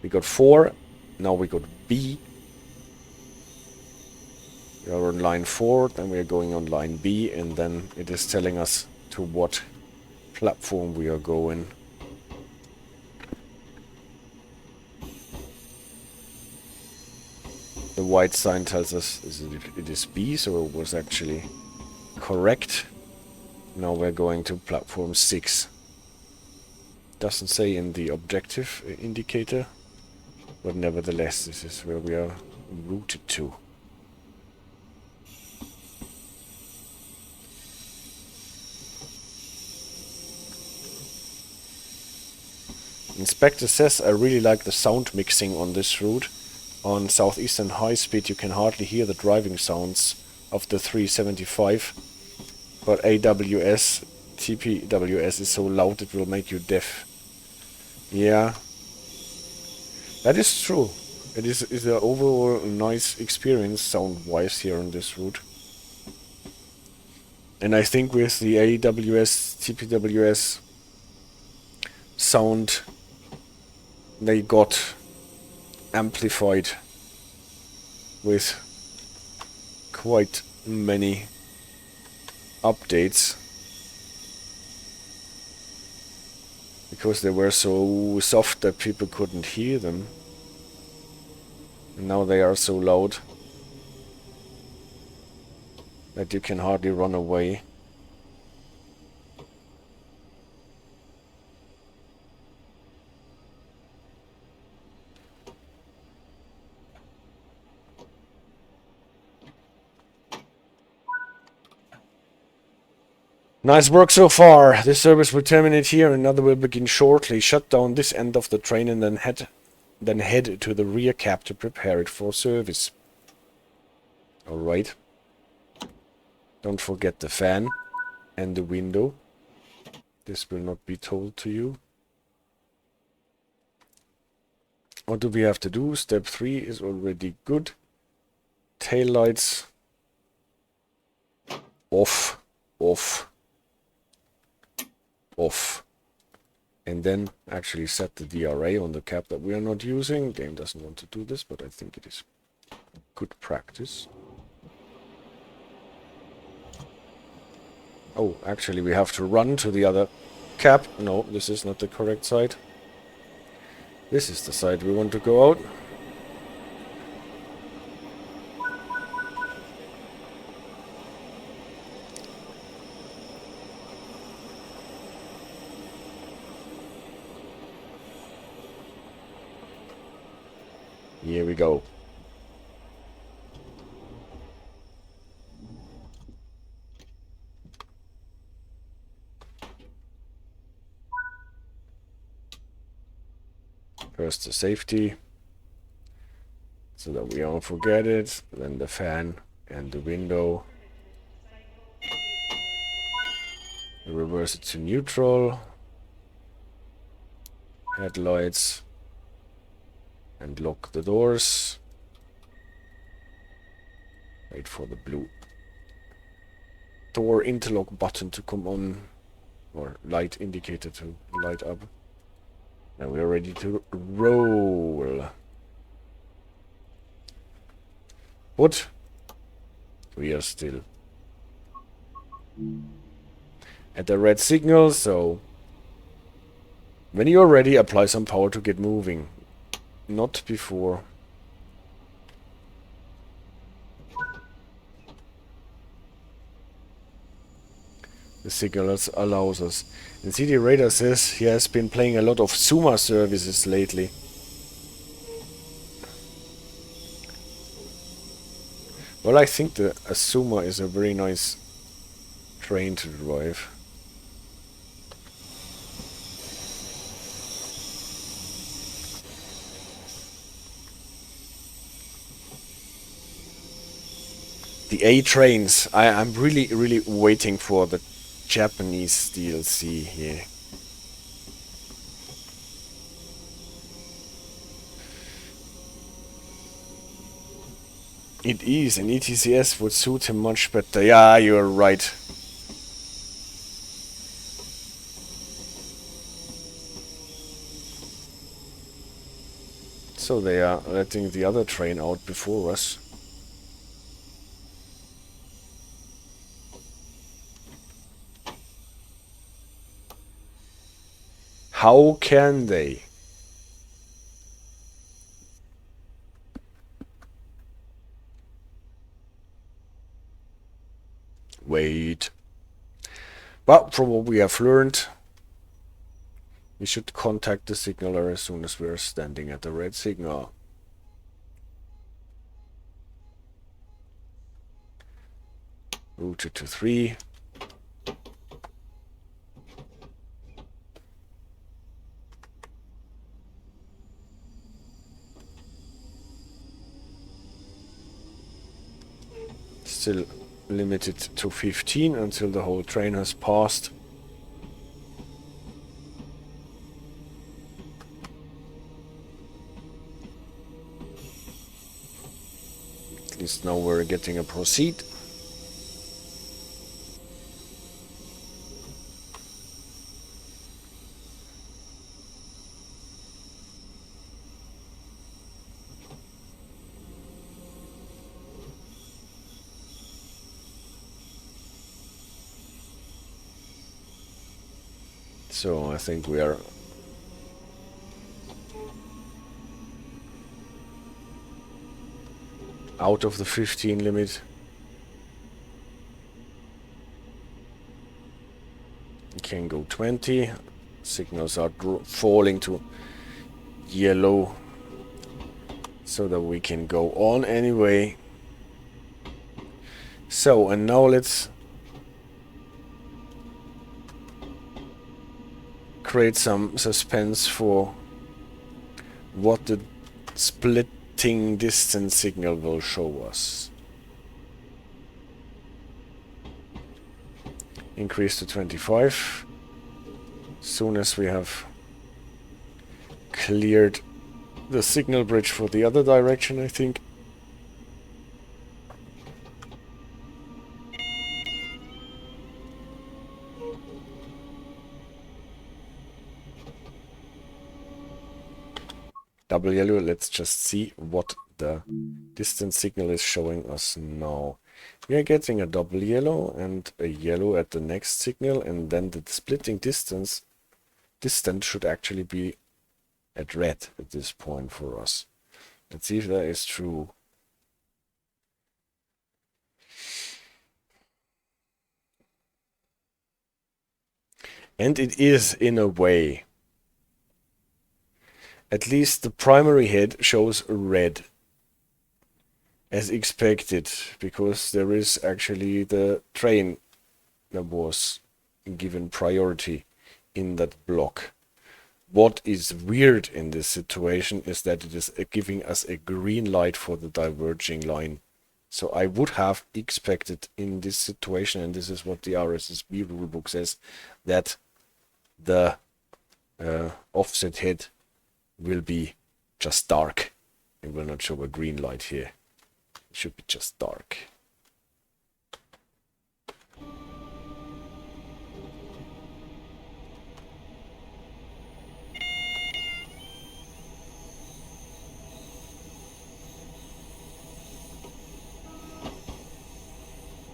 We got 4, now we got B. We are on line 4, then we are going on line B, and then it is telling us to what platform we are going. The white sign tells us it is B, so it was actually correct. Now we're going to platform 6. Doesn't say in the objective indicator, but nevertheless this is where we are routed to. Inspector says, I really like the sound mixing on this route. On Southeastern High Speed you can hardly hear the driving sounds of the 375, but AWS, TPWS is so loud it will make you deaf. Yeah, that is true. It is an overall nice experience sound-wise here on this route. And I think with the AWS, TPWS sound, they got amplified with quite many updates, because they were so soft that people couldn't hear them, and now they are so loud that you can hardly run away. Nice work so far. This service will terminate here and another will begin shortly. Shut down this end of the train and then head to the rear cab to prepare it for service. Alright. Don't forget the fan and the window. This will not be told to you. What do we have to do? Step 3 is already good. Tail lights off. off. Off. And then actually set the DRA on the cap that we are not using. Game doesn't want to do this, but I think it is good practice. Oh, actually we have to run to the other cap. No, this is not the correct side. This is the side we want to go out. Here we go. First the safety, so that we don't forget it. Then the fan and the window. Reverse it to neutral. Headlights. And lock the doors. Wait for the blue door interlock button to come on, or light indicator to light up. Now we are ready to roll. What? We are still at the red signal, so when you are ready, apply some power to get moving. Not before. The signal allows us. And CD Radar says he has been playing a lot of Zuma services lately. Well, I think the Zuma is a very nice train to drive. The A trains. I'm really waiting for the Japanese DLC here. It is, and ETCS would suit him much better. Yeah, you're right. So they are letting the other train out before us. How can they? Wait. But from what we have learned, we should contact the signaler as soon as we are standing at the red signal. Routed to 3. Still limited to 15 until the whole train has passed. At least now we're getting a proceed. So I think we are out of the 15 limit. We can go 20. Signals are falling to yellow so that we can go on anyway. So, and now let's create some suspense for what the splitting distance signal will show us. Increase to 25. Soon as we have cleared the signal bridge for the other direction, I think. double yellow. Let's just see what the distance signal is showing us now. We are getting a double yellow and a yellow at the next signal, and then the splitting distance should actually be at red at this point for us. Let's see if that is true. And it is in a way. At least the primary head shows red, as expected, because there is actually the train that was given priority in that block. What is weird in this situation is that it is giving us a green light for the diverging line. So I would have expected in this situation, and this is what the RSSB rulebook says, that the offset head will be just dark. It will not show a green light here. It should be just dark.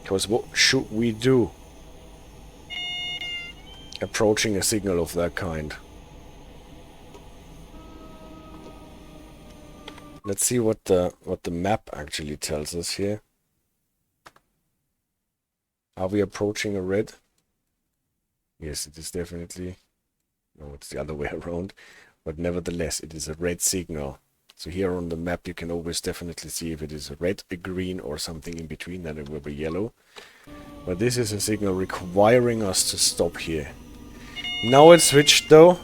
Because what should we do approaching a signal of that kind? Let's see what the map actually tells us here. Are we approaching a red? Yes, it is definitely. No, it's the other way around. But nevertheless, it is a red signal. So here on the map, you can always definitely see if it is a red, a green, or something in between. Then it will be yellow. But this is a signal requiring us to stop here. Now it switched though.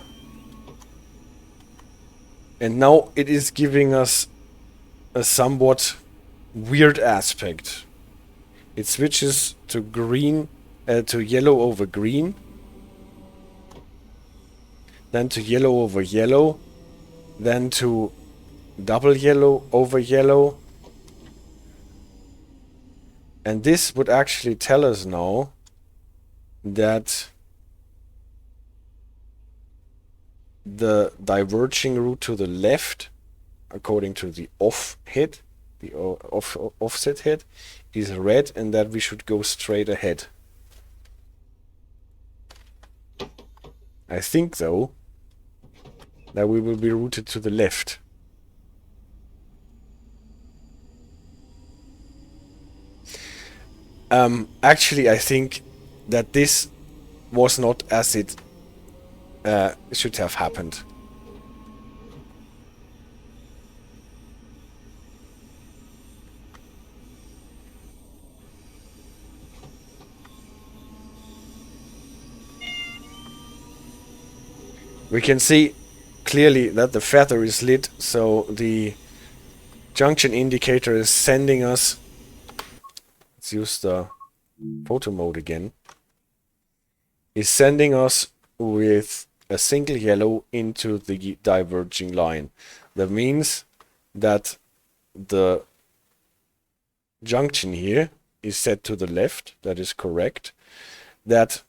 And now it is giving us a somewhat weird aspect. It switches to green, to yellow over green. Then to yellow over yellow. Then to double yellow over yellow. And this would actually tell us now that the diverging route to the left, according to the off head, the offset head, is red, and that we should go straight ahead. I think, though, that we will be routed to the left. Actually, I think that this was not as it should have happened. We can see clearly that the feather is lit, so the junction indicator is sending us. Let's use the photo mode again. Is sending us with a single yellow into the diverging line. That means that the junction here is set to the left. That is correct. That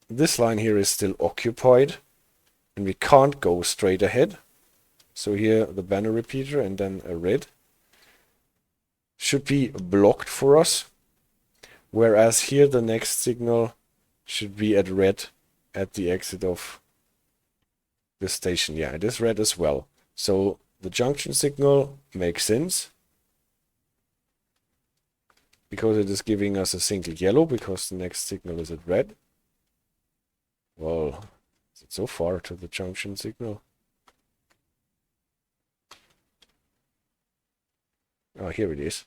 this line here is still occupied. And we can't go straight ahead. So here the banner repeater and then a red should be blocked for us. Whereas here the next signal should be at red at the exit of the station. Yeah, it is red as well. So the junction signal makes sense. Because it is giving us a single yellow, because the next signal is at red. Well, is it so far to the junction signal? Oh, here it is.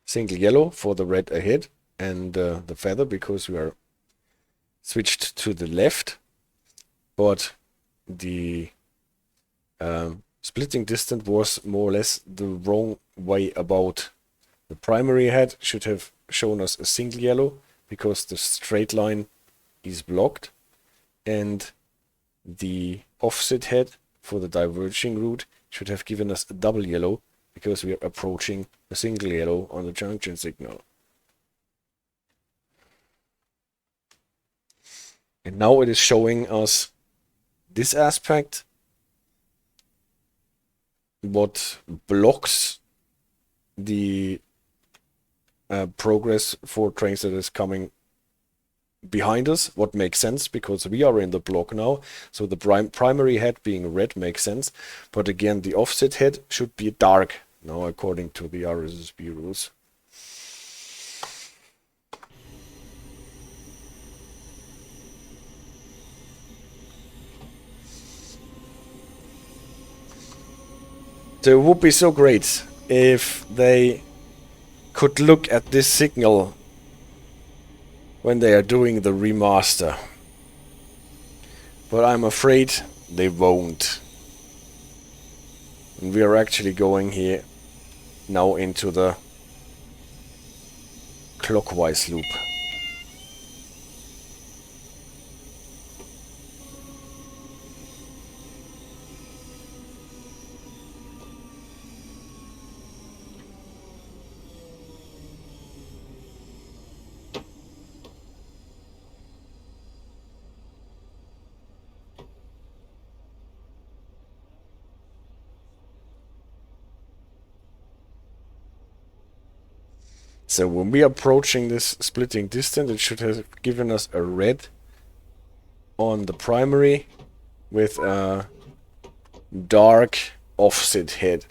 Single yellow for the red ahead, and the feather because we are switched to the left. But the splitting distance was more or less the wrong way about. The primary head should have shown us a single yellow because the straight line is blocked, and the offset head for the diverging route should have given us a double yellow because we are approaching a single yellow on the junction signal. And now it is showing us this aspect, what blocks the progress for trains that is coming behind us, what makes sense because we are in the block now, so the primary head being red makes sense, but again the offset head should be dark now according to the RSSB rules. So it would be so great if they could look at this signal when they are doing the remaster. But I'm afraid they won't. And we are actually going here now into the clockwise loop. So when we are approaching this splitting distance, it should have given us a red on the primary with a dark offset head.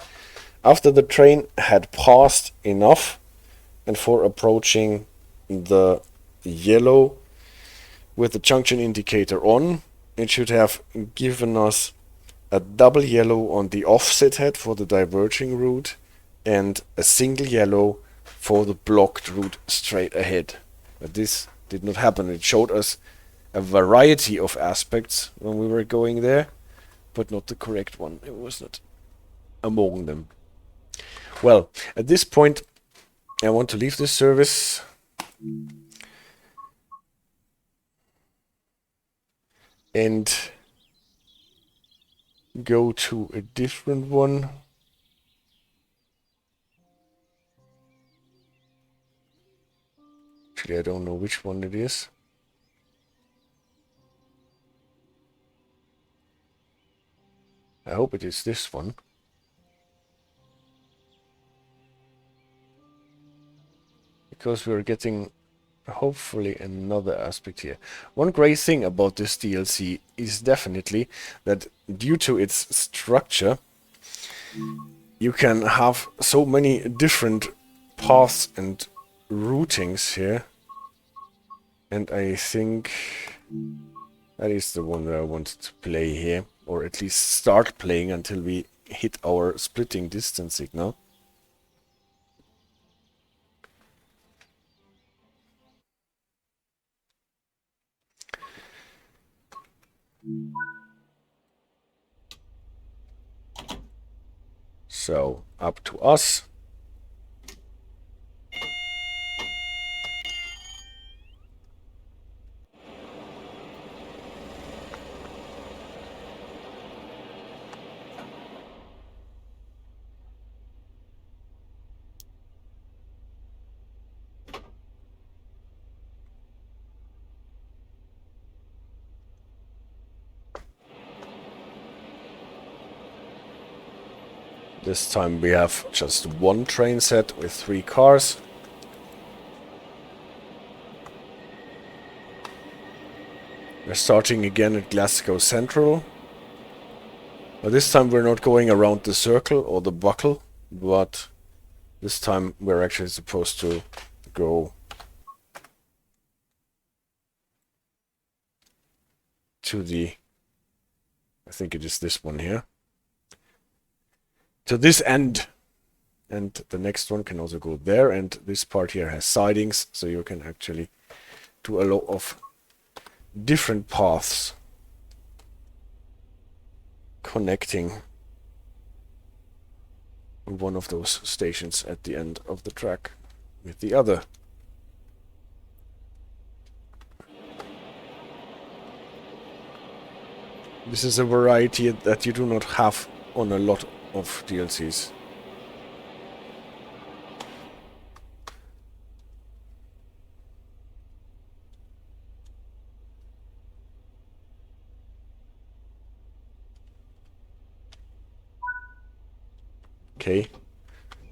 After the train had passed enough and for approaching the yellow with the junction indicator on, it should have given us a double yellow on the offset head for the diverging route and a single yellow for the blocked route straight ahead. But this did not happen. It showed us a variety of aspects when we were going there, but not the correct one. It was not among them. Well, at this point, I want to leave this service. And go to a different one. Actually, I don't know which one it is. I hope it is this one. Because we're getting hopefully another aspect here. One great thing about this DLC is definitely that due to its structure, you can have so many different paths and routings here. And I think that is the one that I wanted to play here, or at least start playing until we hit our splitting distance signal. So, up to us. This time we have just one train set with 3 cars. We're starting again at Glasgow Central. But this time we're not going around the circle or the buckle, but this time we're actually supposed to go to the, I think it is this one here, to this end. And the next one can also go there, and this part here has sidings, so you can actually do a lot of different paths connecting one of those stations at the end of the track with the other. This is a variety that you do not have on a lot of DLCs. Okay.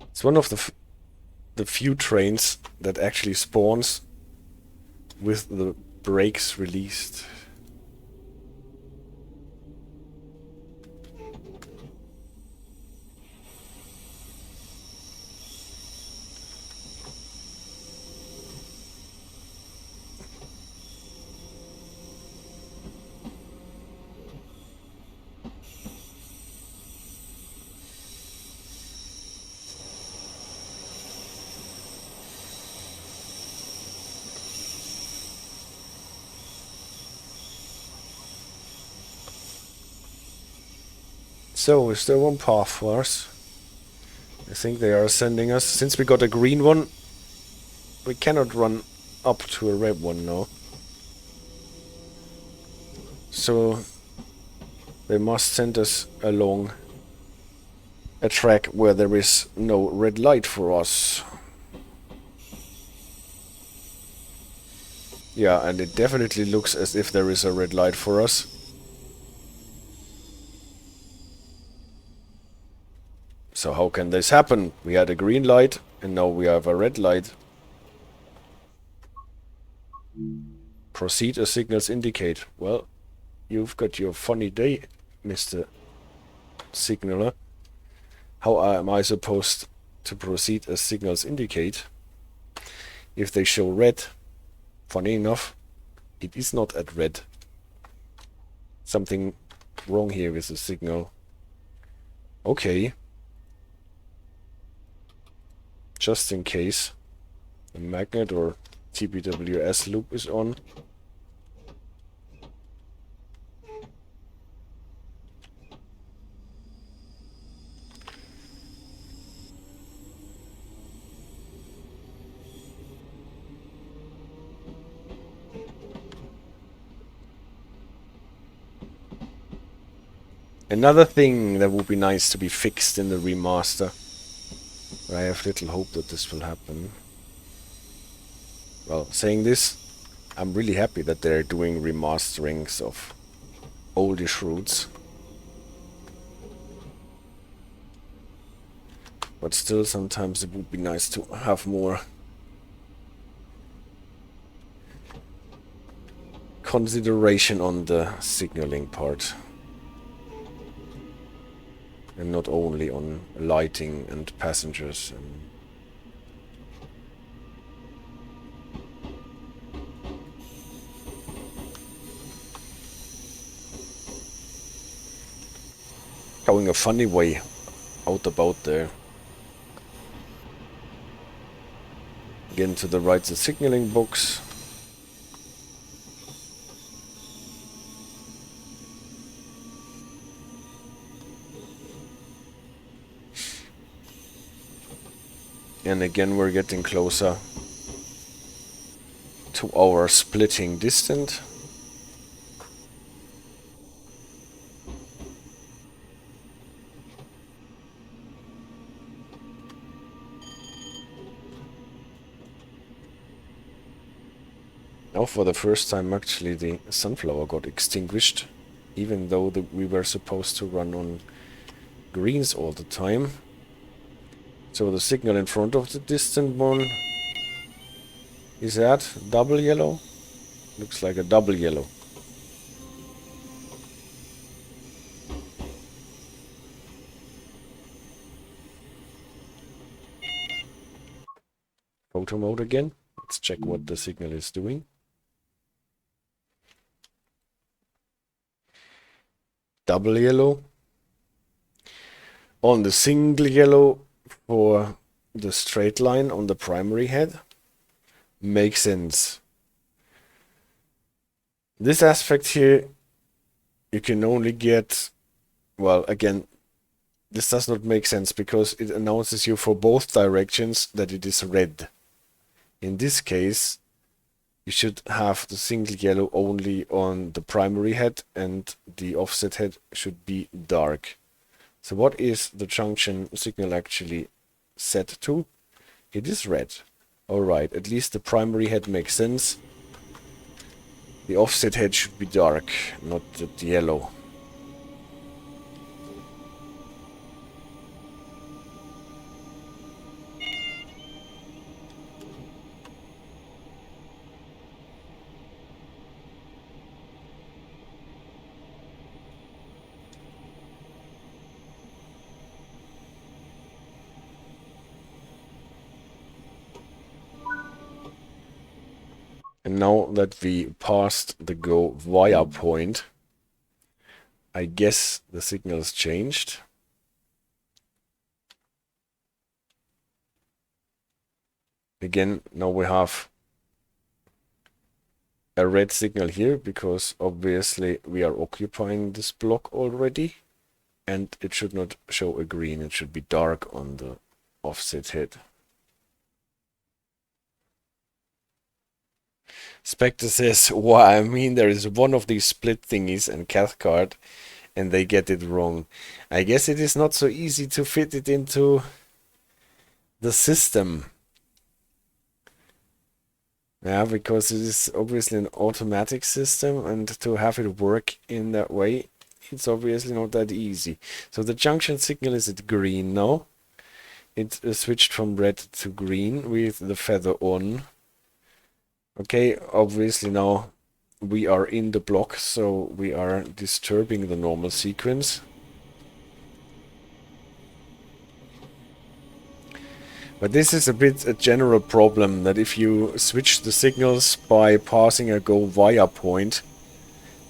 It's one of the few trains that actually spawns with the brakes released. So, is there one path for us? I think they are sending us. Since we got a green one, we cannot run up to a red one now. So, they must send us along a track where there is no red light for us. Yeah, and it definitely looks as if there is a red light for us. So how can this happen? We had a green light, and now we have a red light. Proceed as signals indicate. Well, you've got your funny day, Mr. Signaler. How am I supposed to proceed as signals indicate if they show red? Funny enough, it is not at red. Something wrong here with the signal. Okay. Just in case the magnet or TPWS loop is on. Another thing that would be nice to be fixed in the remaster. But I have little hope that this will happen. Well, saying this, I'm really happy that they're doing remasterings of oldish routes. But still, sometimes it would be nice to have more consideration on the signaling part. And not only on lighting and passengers. Going a funny way out about there. Again to the right, the signaling box. And again we're getting closer to our splitting distance. Now for the first time actually the sunflower got extinguished, even though we were supposed to run on greens all the time. So the signal in front of the distant one, is that double yellow? Looks like a double yellow. Photo mode again. Let's check what the signal is doing. Double yellow. On the single yellow for the straight line on the primary head. Makes sense. This aspect here, you can only get, well, again, this does not make sense because it announces you for both directions that it is red. In this case, you should have the single yellow only on the primary head and the offset head should be dark. So what is the junction signal actually set to? It is red. Alright, at least the primary head makes sense. The offset head should be dark, not the yellow. And now that we passed the go via point, I guess the signal has changed. Again, now we have a red signal here because obviously we are occupying this block already, and it should not show a green, it should be dark on the offset head. Spectre says, well, I mean, there is one of these split thingies in Cathcart and they get it wrong. I guess it is not so easy to fit it into the system. Yeah, because it is obviously an automatic system, and to have it work in that way, it's obviously not that easy. So the junction signal is at green now. It switched from red to green with the feather on. Okay, obviously now we are in the block, so we are disturbing the normal sequence. But this is a bit a general problem, that if you switch the signals by passing a go via point,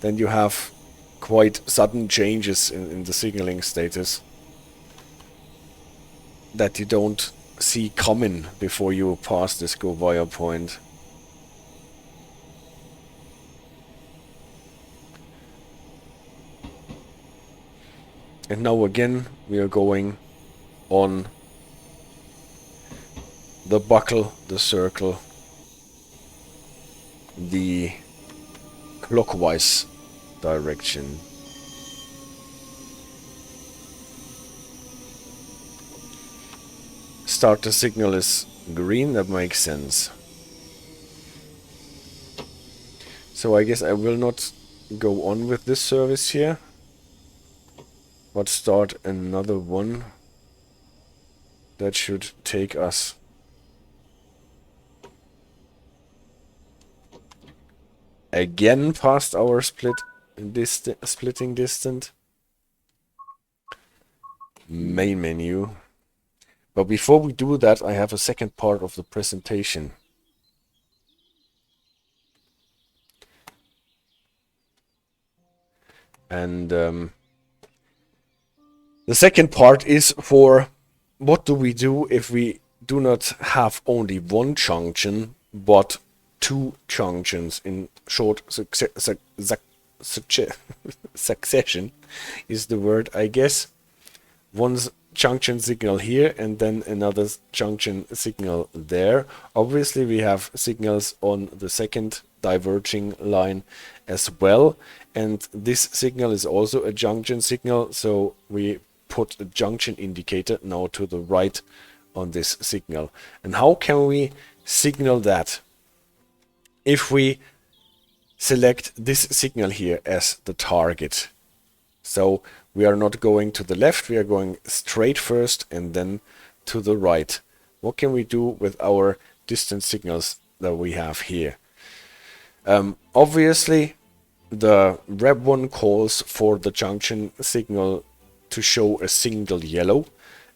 then you have quite sudden changes in the signaling status that you don't see coming before you pass this go via point. And now again we are going on the buckle, the circle, the clockwise direction. Starter signal is green, that makes sense. So I guess I will not go on with this service here, but start another one that should take us again past our splitting distance. Main menu. But before we do that, I have a second part of the presentation. And the second part is for what do we do if we do not have only one junction, but two junctions in short succession is the word, I guess. One junction signal here and then another junction signal there. Obviously we have signals on the second diverging line as well, and this signal is also a junction signal, so we put a junction indicator now to the right on this signal. And how can we signal that? If we select this signal here as the target, so we are not going to the left, we are going straight first and then to the right. What can we do with our distance signals that we have here? Obviously the Rev 1 calls for the junction signal to show a single yellow,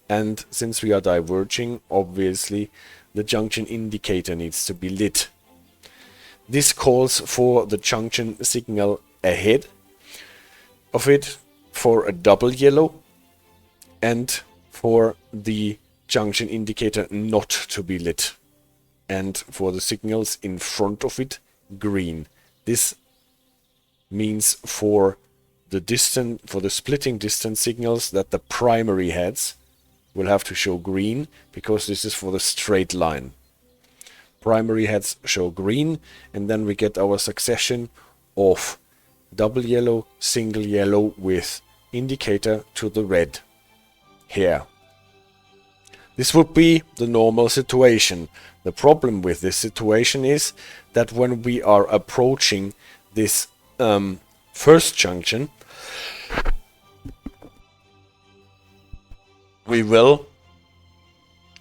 and since we are diverging, obviously the junction indicator needs to be lit. This calls for the junction signal ahead of it for a double yellow, and for the junction indicator not to be lit, and for the signals in front of it green. This means for the splitting distance signals that the primary heads will have to show green, because this is for the straight line. Primary heads show green, and then we get our succession of double yellow, single yellow with indicator to the red here. This would be the normal situation. The problem with this situation is that when we are approaching this first junction, we will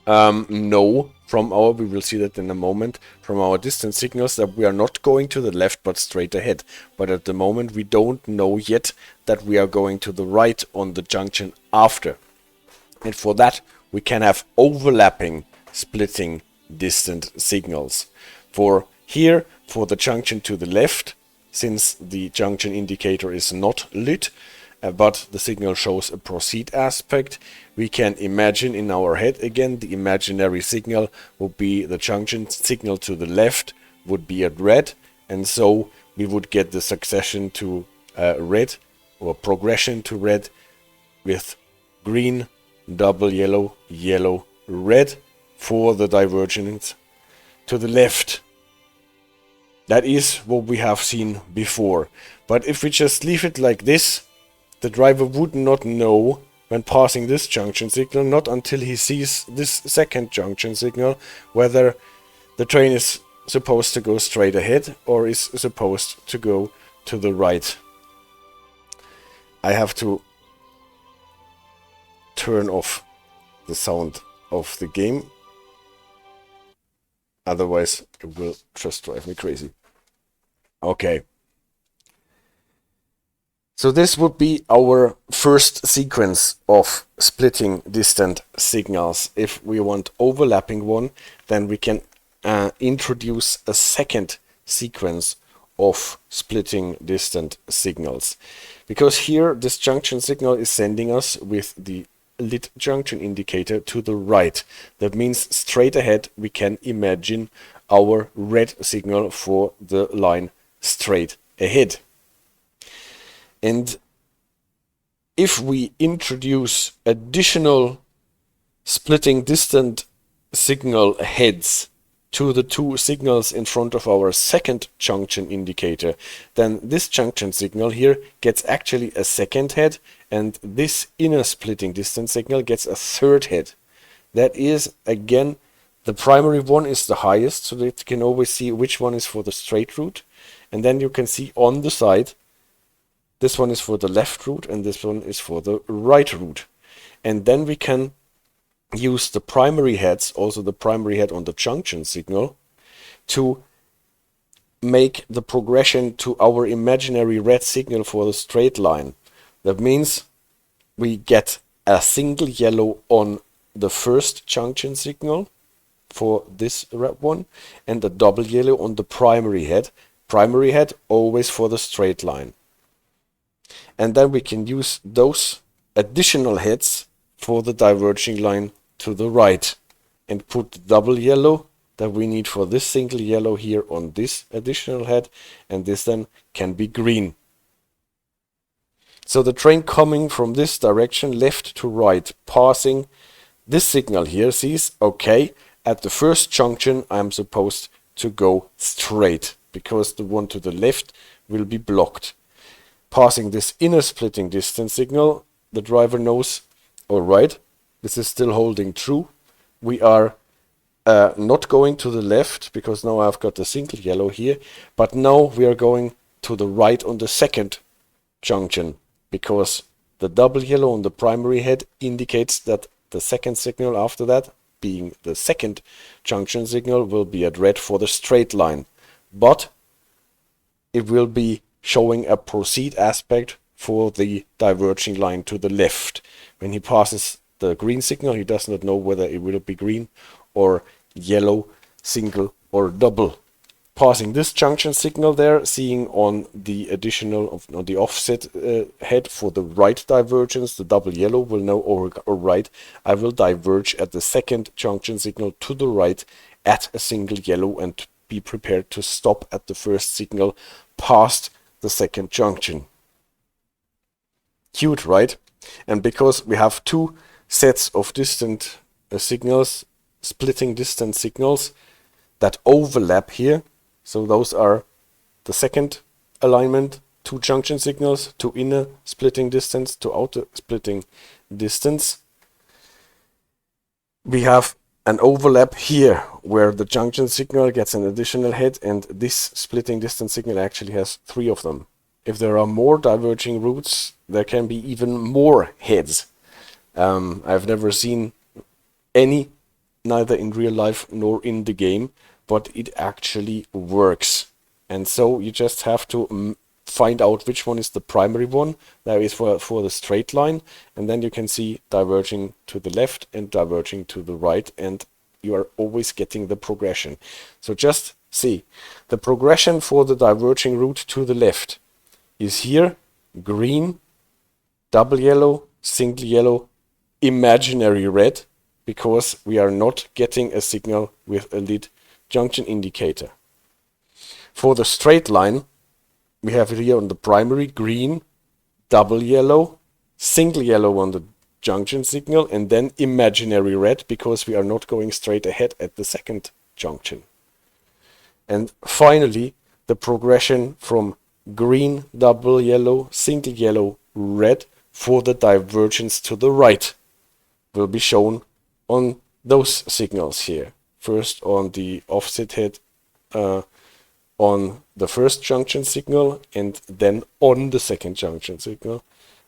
know from our, we will see that in a moment, from our distance signals that we are not going to the left but straight ahead. But at the moment we don't know yet that we are going to the right on the junction after. And for that we can have overlapping splitting distant signals. For Here, for the junction to the left, since the junction indicator is not lit, but the signal shows a proceed aspect, we can imagine in our head again the imaginary signal would be the junction signal to the left would be at red, and so we would get the succession to red or progression to red with green, double yellow, yellow, red for the divergence to the left. That is what we have seen before. But if we just leave it like this, the driver would not know when passing this junction signal, not until he sees this second junction signal, whether the train is supposed to go straight ahead or is supposed to go to the right. I have to turn off the sound of the game, otherwise it will just drive me crazy. Okay. So this would be our first sequence of splitting distant signals. If we want overlapping one, then we can introduce a second sequence of splitting distant signals. Because here this junction signal is sending us with the lit junction indicator to the right. That means straight ahead we can imagine our red signal for the line straight ahead. And if we introduce additional splitting distant signal heads to the two signals in front of our second junction indicator, then this junction signal here gets actually a second head, and this inner splitting distance signal gets a third head. That is, again, the primary one is the highest, so that you can always see which one is for the straight route, and then you can see on the side this one is for the left route and this one is for the right route. And then we can use the primary heads, also the primary head on the junction signal, to make the progression to our imaginary red signal for the straight line. That means we get a single yellow on the first junction signal for this red one and a double yellow on the primary head. Primary head always for the straight line. And then we can use those additional heads for the diverging line to the right and put the double yellow that we need for this single yellow here on this additional head, and this then can be green. So the train coming from this direction left to right, passing this signal here, sees, okay, at the first junction I'm supposed to go straight because the one to the left will be blocked. Passing this inner splitting distance signal, the driver knows, all right, this is still holding true. We are not going to the left because now I've got the single yellow here, but now we are going to the right on the second junction because the double yellow on the primary head indicates that the second signal after that, being the second junction signal, will be at red for the straight line, but it will be showing a proceed aspect for the diverging line to the left. When he passes the green signal, he does not know whether it will be green or yellow, single or double. Passing this junction signal there, seeing on the additional, on the offset head for the right divergence, the double yellow will know, or right, I will diverge at the second junction signal to the right at a single yellow and be prepared to stop at the first signal past the second junction. Cute, right? And because we have two sets of distant signals, splitting distance signals that overlap here, so those are the second alignment, two junction signals, two inner splitting distance, two outer splitting distance. We have an overlap here where the junction signal gets an additional head, and this splitting distance signal actually has three of them. If there are more diverging routes, there can be even more heads. I've never seen any, neither in real life nor in the game, but it actually works. And so you just have to find out which one is the primary one, that is for the straight line, and then you can see diverging to the left and diverging to the right, and you are always getting the progression. So just see, the progression for the diverging route to the left is here, green, double yellow, single yellow, imaginary red, because we are not getting a signal with a lit junction indicator. For the straight line, we have it here on the primary, green, double yellow, single yellow on the junction signal, and then imaginary red, because we are not going straight ahead at the second junction. And finally, the progression from green, double yellow, single yellow, red for the divergence to the right will be shown on those signals here. First on the offset head on the first junction signal, and then on the second junction signal,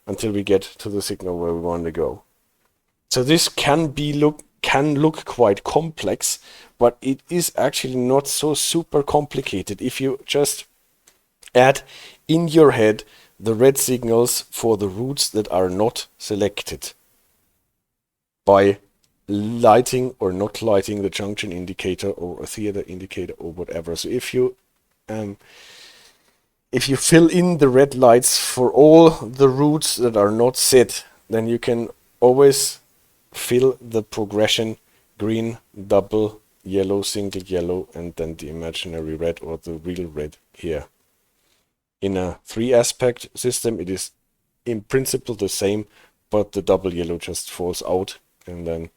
until we get to the signal where we want to go. So this can look quite complex, but it is actually not so super complicated if you just add in your head the red signals for the routes that are not selected by lighting or not lighting the junction indicator or a theater indicator or whatever. So if you fill in the red lights for all the routes that are not set, then you can always fill the progression green, double, yellow, single yellow, and then the imaginary red or the real red here. In a 3-aspect system, it is in principle the same, but the double yellow just falls out, and then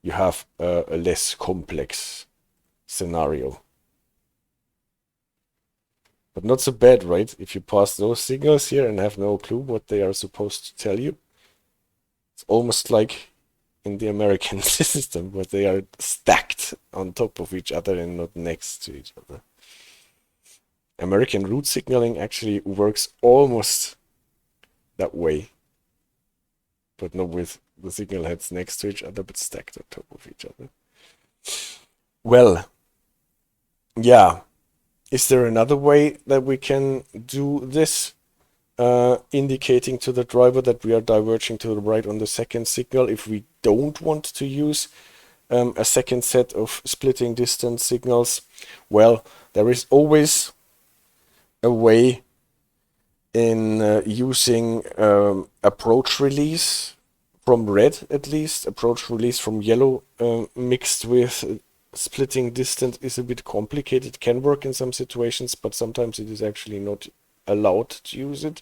you have a less complex scenario. But not so bad, right? If you pass those signals here and have no clue what they are supposed to tell you. It's almost like in the American system, where they are stacked on top of each other and not next to each other. American route signaling actually works almost that way, but not with the signal heads next to each other, but stacked on top of each other. Well, yeah. Is there another way that we can do this? Indicating to the driver that we are diverging to the right on the second signal if we don't want to use a second set of splitting distance signals. Well, there is always a way in using approach release from red, at least. Approach release from yellow mixed with splitting distance is a bit complicated. It can work in some situations, but sometimes it is actually not allowed to use it.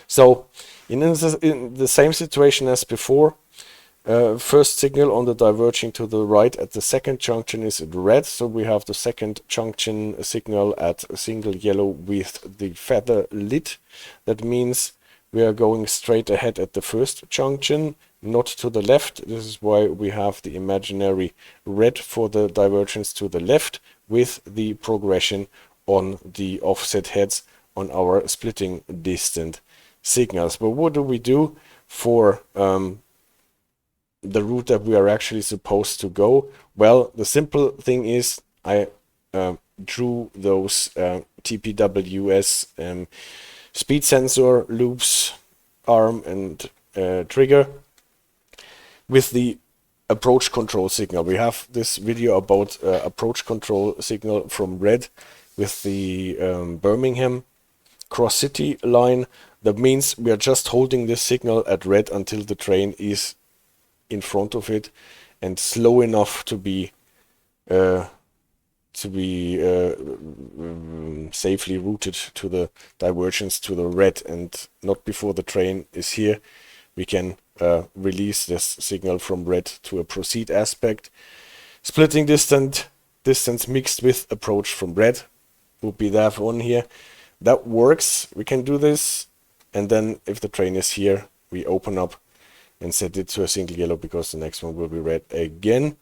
So in the same situation as before, first signal on the diverging to the right at the second junction is at red, so we have the second junction signal at a single yellow with the feather lit. That means we are going straight ahead at the first junction, not to the left. This is why we have the imaginary red for the divergence to the left with the progression on the offset heads on our splitting distant signals. But what do we do for the route that we are actually supposed to go? Well, the simple thing is I drew those TPWS speed sensor loops, arm and trigger with the approach control signal. We have this video about approach control signal from red with the Birmingham Cross City line. That means we are just holding this signal at red until the train is in front of it and slow enough to be safely routed to the divergence to the red, and not before the train is here. We can release this signal from red to a proceed aspect. Splitting distance mixed with approach from red would be that one here. That works. We can do this, and then if the train is here, we open up and set it to a single yellow because the next one will be red again.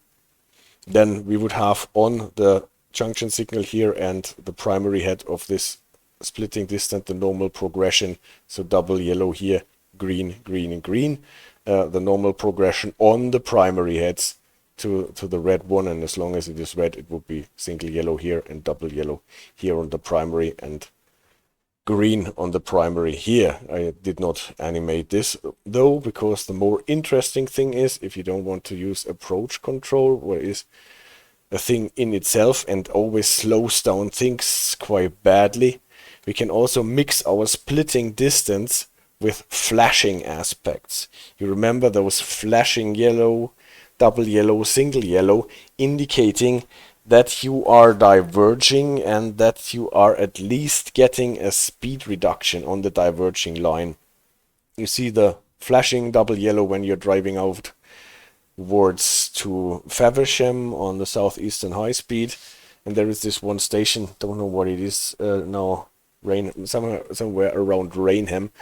Then we would have on the junction signal here and the primary head of this splitting distance the normal progression. So double yellow here, green, green, and green. The normal progression on the primary heads to the red one, and as long as it is red, it would be single yellow here and double yellow here on the primary and green on the primary here. I did not animate this though, because the more interesting thing is, if you don't want to use approach control, where is a thing in itself and always slows down things quite badly. We can also mix our splitting distance with flashing aspects. You remember those flashing yellow, double yellow, single yellow, indicating that you are diverging and that you are at least getting a speed reduction on the diverging line. You see the flashing double yellow when you're driving out towards to Faversham on the southeastern high speed, and there is this one station, don't know what it is now, somewhere around Rainham,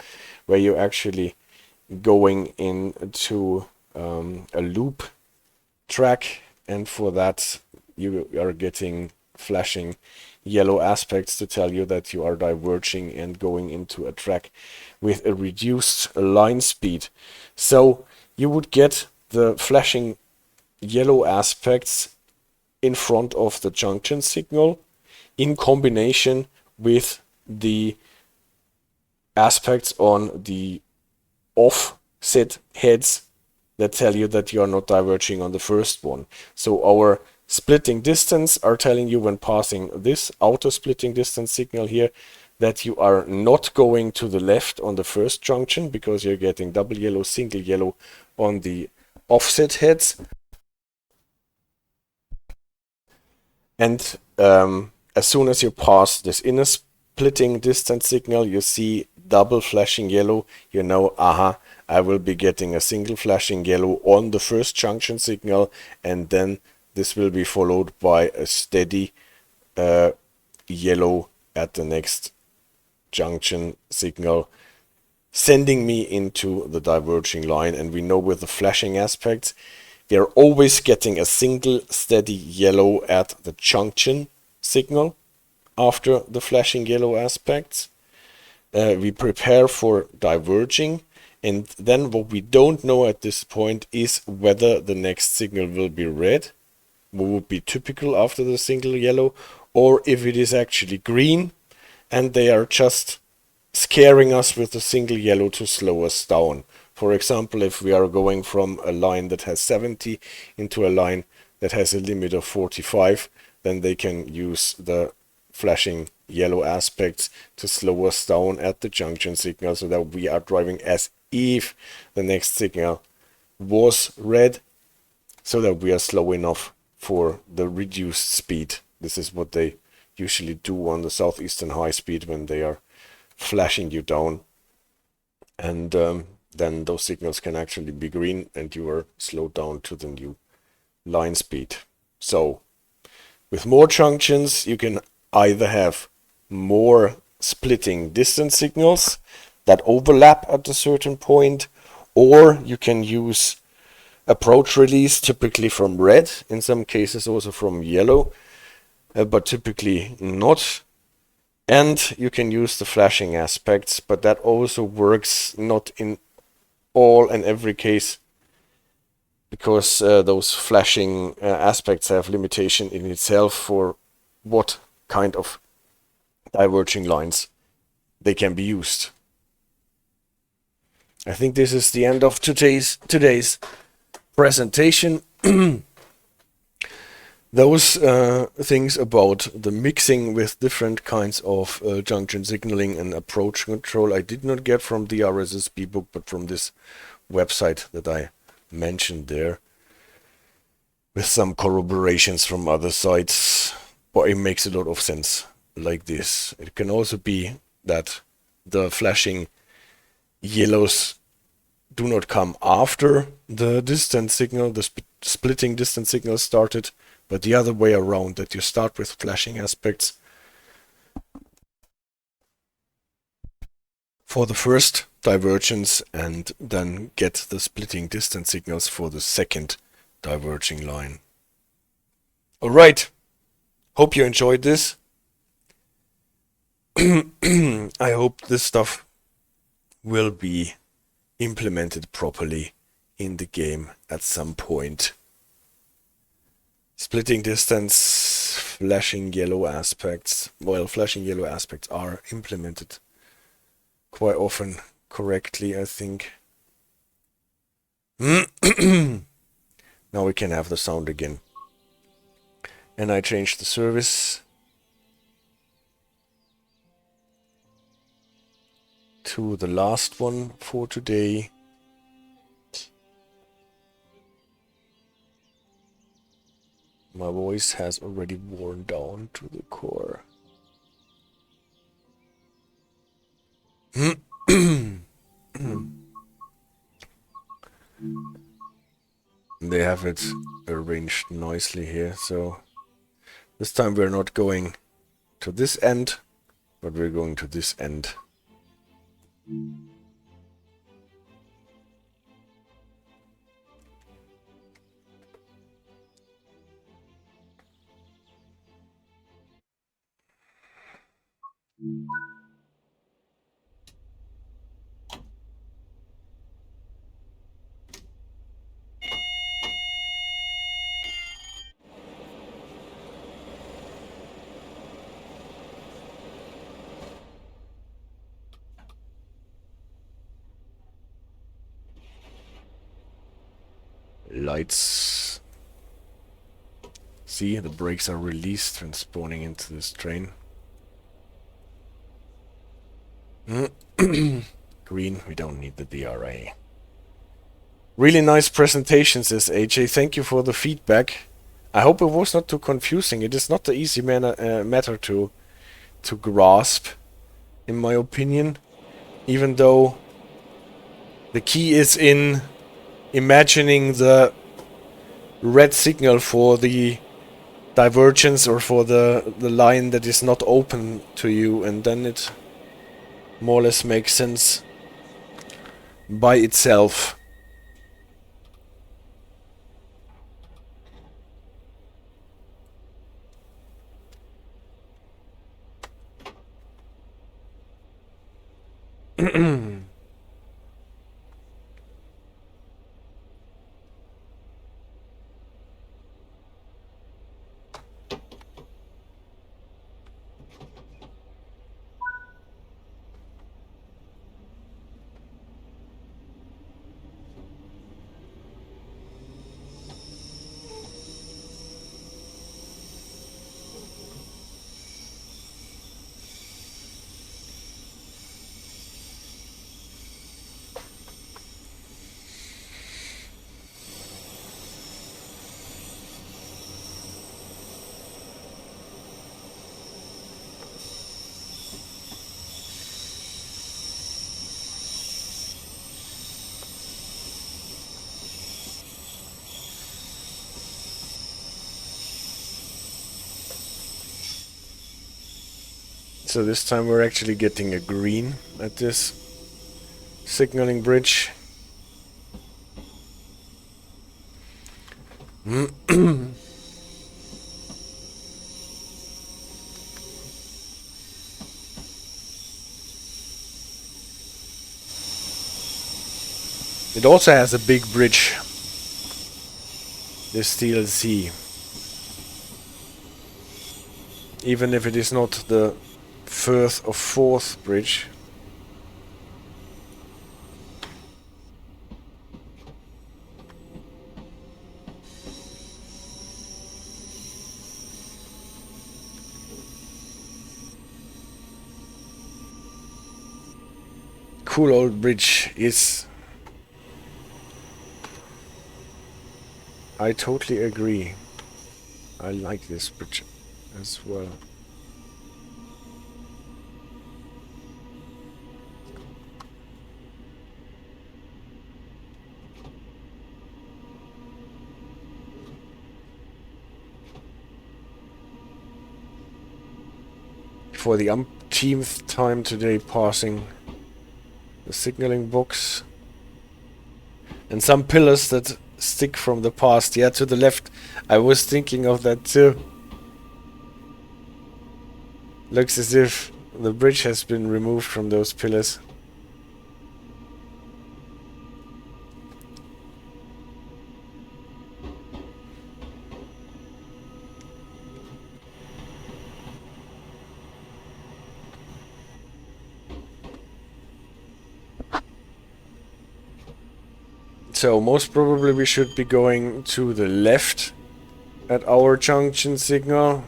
where you're actually going into a loop track, and for that you are getting flashing yellow aspects to tell you that you are diverging and going into a track with a reduced line speed. So you would get the flashing yellow aspects in front of the junction signal in combination with the aspects on the offset heads that tell you that you are not diverging on the first one. So our splitting distance are telling you when passing this outer splitting distance signal here that you are not going to the left on the first junction because you're getting double yellow, single yellow on the offset heads. And as soon as you pass this inner splitting distance signal, you see double flashing yellow. You know, aha, I will be getting a single flashing yellow on the first junction signal, and then this will be followed by a steady yellow at the next junction signal, sending me into the diverging line. And we know with the flashing aspects, we are always getting a single steady yellow at the junction signal after the flashing yellow aspects. We prepare for diverging, and then what we don't know at this point is whether the next signal will be red, what would be typical after the single yellow, or if it is actually green and they are just scaring us with the single yellow to slow us down. For example, if we are going from a line that has 70 into a line that has a limit of 45, then they can use the flashing yellow aspects to slow us down at the junction signal so that we are driving as if the next signal was red, so that we are slow enough for the reduced speed. This is what they usually do on the southeastern high speed when they are flashing you down, and then those signals can actually be green and you are slowed down to the new line speed. So with more junctions, you can either have more splitting distance signals that overlap at a certain point, or you can use approach release, typically from red, in some cases also from yellow, but typically not. And you can use the flashing aspects, but that also works not in all and every case, because those flashing aspects have limitation in itself for what kind of diverging lines they can be used. I think this is the end of today's presentation. Those things about the mixing with different kinds of junction signaling and approach control I did not get from the RSSB book, but from this website that I mentioned there, with some corroborations from other sites. But it makes a lot of sense like this. It can also be that the flashing yellows do not come after the distance signal, the splitting distance signal started, but the other way around, that you start with flashing aspects for the first divergence and then get the splitting distance signals for the second diverging line. Alright, hope you enjoyed this. I hope this stuff will be implemented properly in the game at some point. Splitting distance, flashing yellow aspects. Well, flashing yellow aspects are implemented quite often correctly, I think. Now we can have the sound again. And I changed the service to the last one for today. My voice has already worn down to the core. They have it arranged nicely here, so this time we're not going to this end, but we're going to this end. Lights. See, the brakes are released when spawning into this train. Green, we don't need the DRA. Really nice presentation, says AJ. Thank you for the feedback. I hope it was not too confusing. It is not the easy matter to grasp, in my opinion. Even though the key is in imagining the red signal for the divergence or for the line that is not open to you, and then it more or less makes sense by itself. So this time we're actually getting a green at this signaling bridge. It also has a big bridge, this DLC. Even if it is not the first or fourth bridge. Cool old bridge is. I totally agree. I like this bridge as well. For the umpteenth time today, passing the signaling box and some pillars that stick from the past. Yeah, to the left. I was thinking of that too. Looks as if the bridge has been removed from those pillars. So most probably we should be going to the left at our junction signal.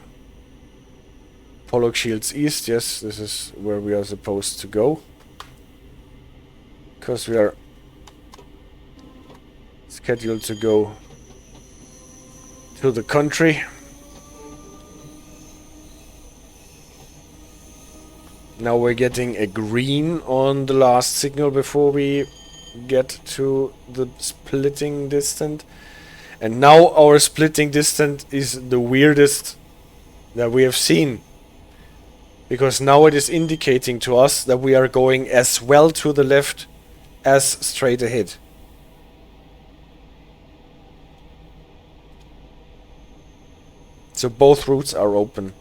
Pollokshields East, yes, this is where we are supposed to go. Because we are scheduled to go to the country. Now we're getting a green on the last signal before we get to the splitting distance. And now our splitting distance is the weirdest that we have seen. Because now it is indicating to us that we are going as well to the left as straight ahead. So both routes are open.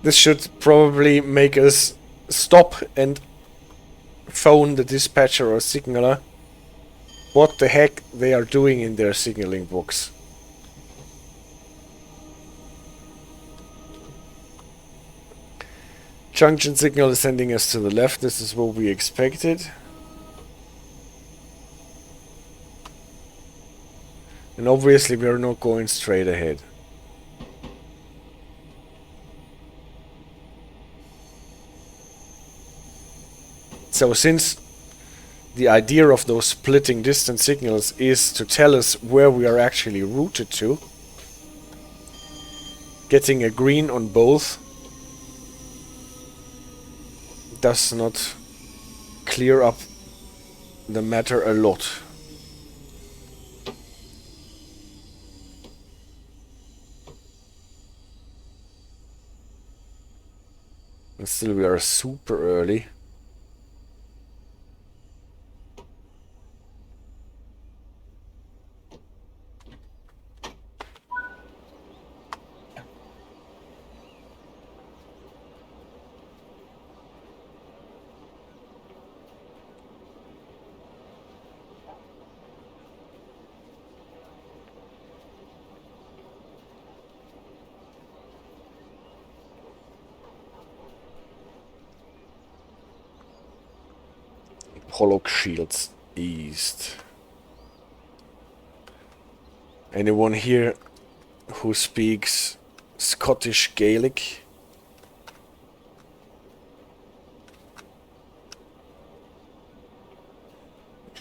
This should probably make us stop and phone the dispatcher or signaler what the heck they are doing in their signaling box. Junction signal is sending us to the left. This is what we expected. And obviously we are not going straight ahead. So since the idea of those splitting distance signals is to tell us where we are actually routed to, getting a green on both does not clear up the matter a lot. And still we are super early. Pollokshields East. Anyone here who speaks Scottish Gaelic?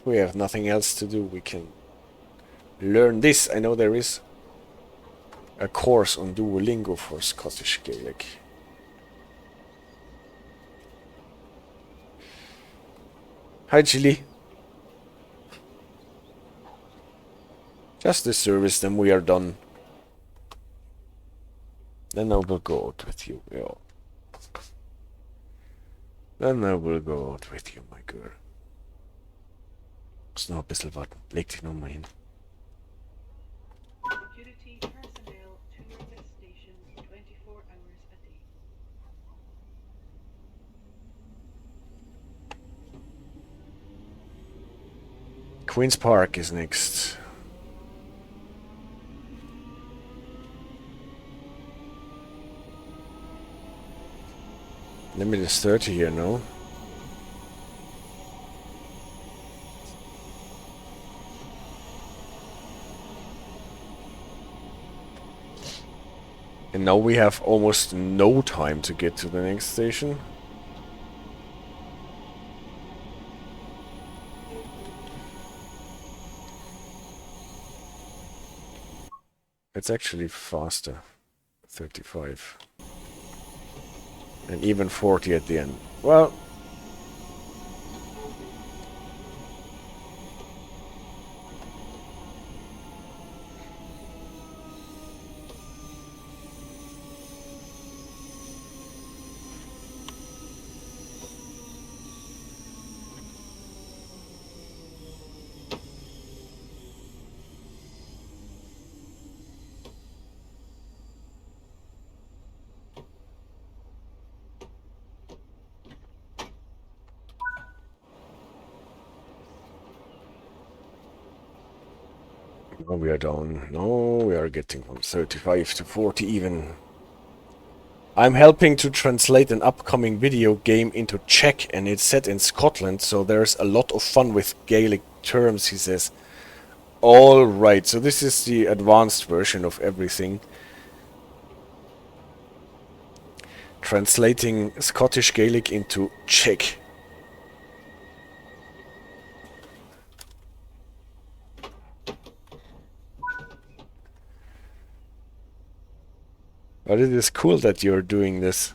We have nothing else to do. We can learn this. I know there is a course on Duolingo for Scottish Gaelic. Hi, Chili. Just this service, then we are done. Then I will go out with you, yeah. Then I will go out with you, my girl. Muss noch ein bisschen warten. Leg dich noch mal hin. Security personnel tour this station 24 hours a day. Queen's Park is next. Limit is 30 here, no? And now we have almost no time to get to the next station. It's actually faster. 35. And even 40 at the end. Well... Oh, we are down. No, we are getting from 35 to 40 even. I'm helping to translate an upcoming video game into Czech, and it's set in Scotland, so there's a lot of fun with Gaelic terms, he says. Alright, so this is the advanced version of everything. Translating Scottish Gaelic into Czech. But it is cool that you're doing this.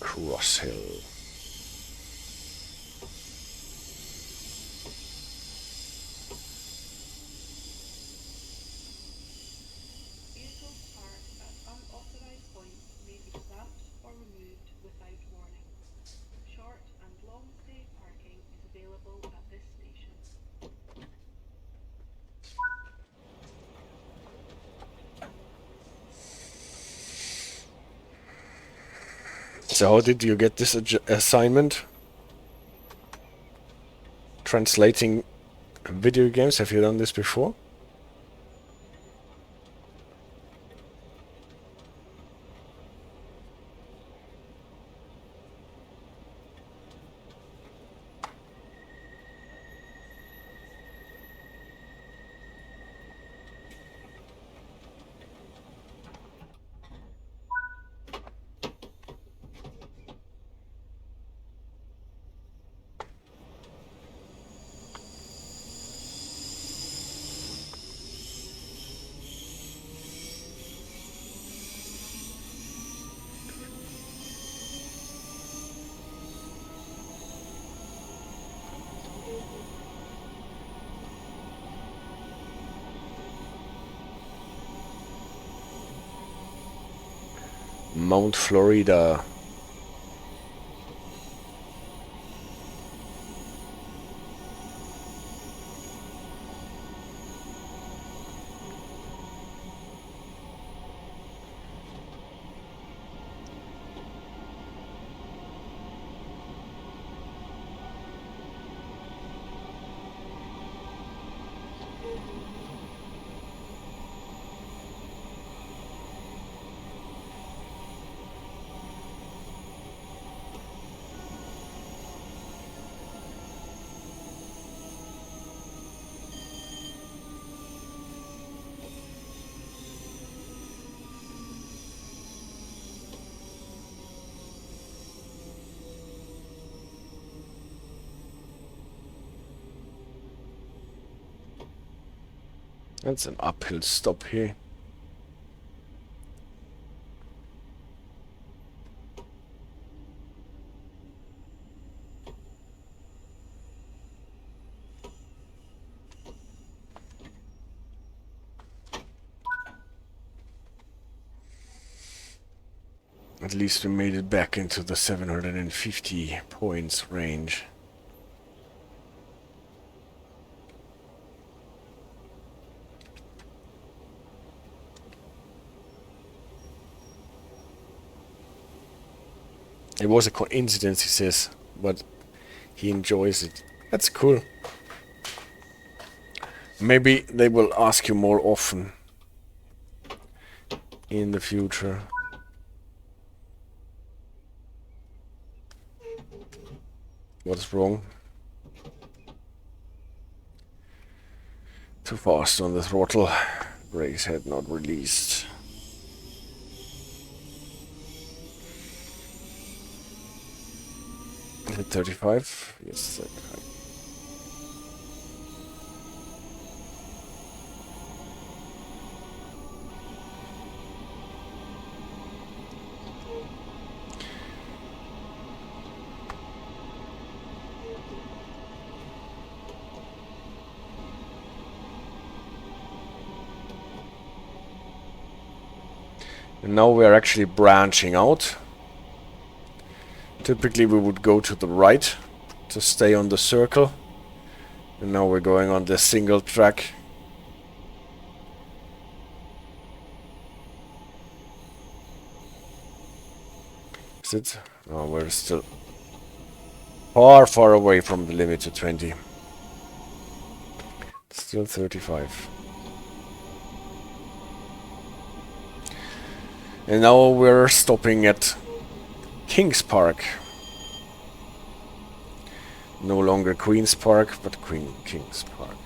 Crosshill. Vehicles parked at unauthorised points may be stopped or removed without warning. Short and long stay parking is available at this station. So how did you get this assignment? Translating video games, have you done this before? Mount Florida. That's an uphill stop here. At least we made it back into the 750 points range. It was a coincidence, he says, but he enjoys it. That's cool. Maybe they will ask you more often in the future. What's wrong? Too fast on the throttle. Brakes had not released. it 35? Yes, 35. And now we are actually branching out. Typically we would go to the right to stay on the circle. And now we're going on the single track. Is it? No, we're still far away from the limit to 20. Still 35. And now we're stopping at Kings Park. No longer Queen's Park, but Kings Park.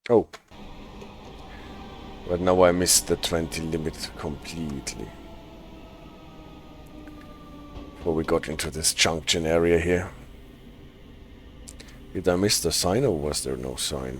Oh. But now I missed the 20 limit completely. Before we got into this junction area here. Did I miss the sign or was there no sign?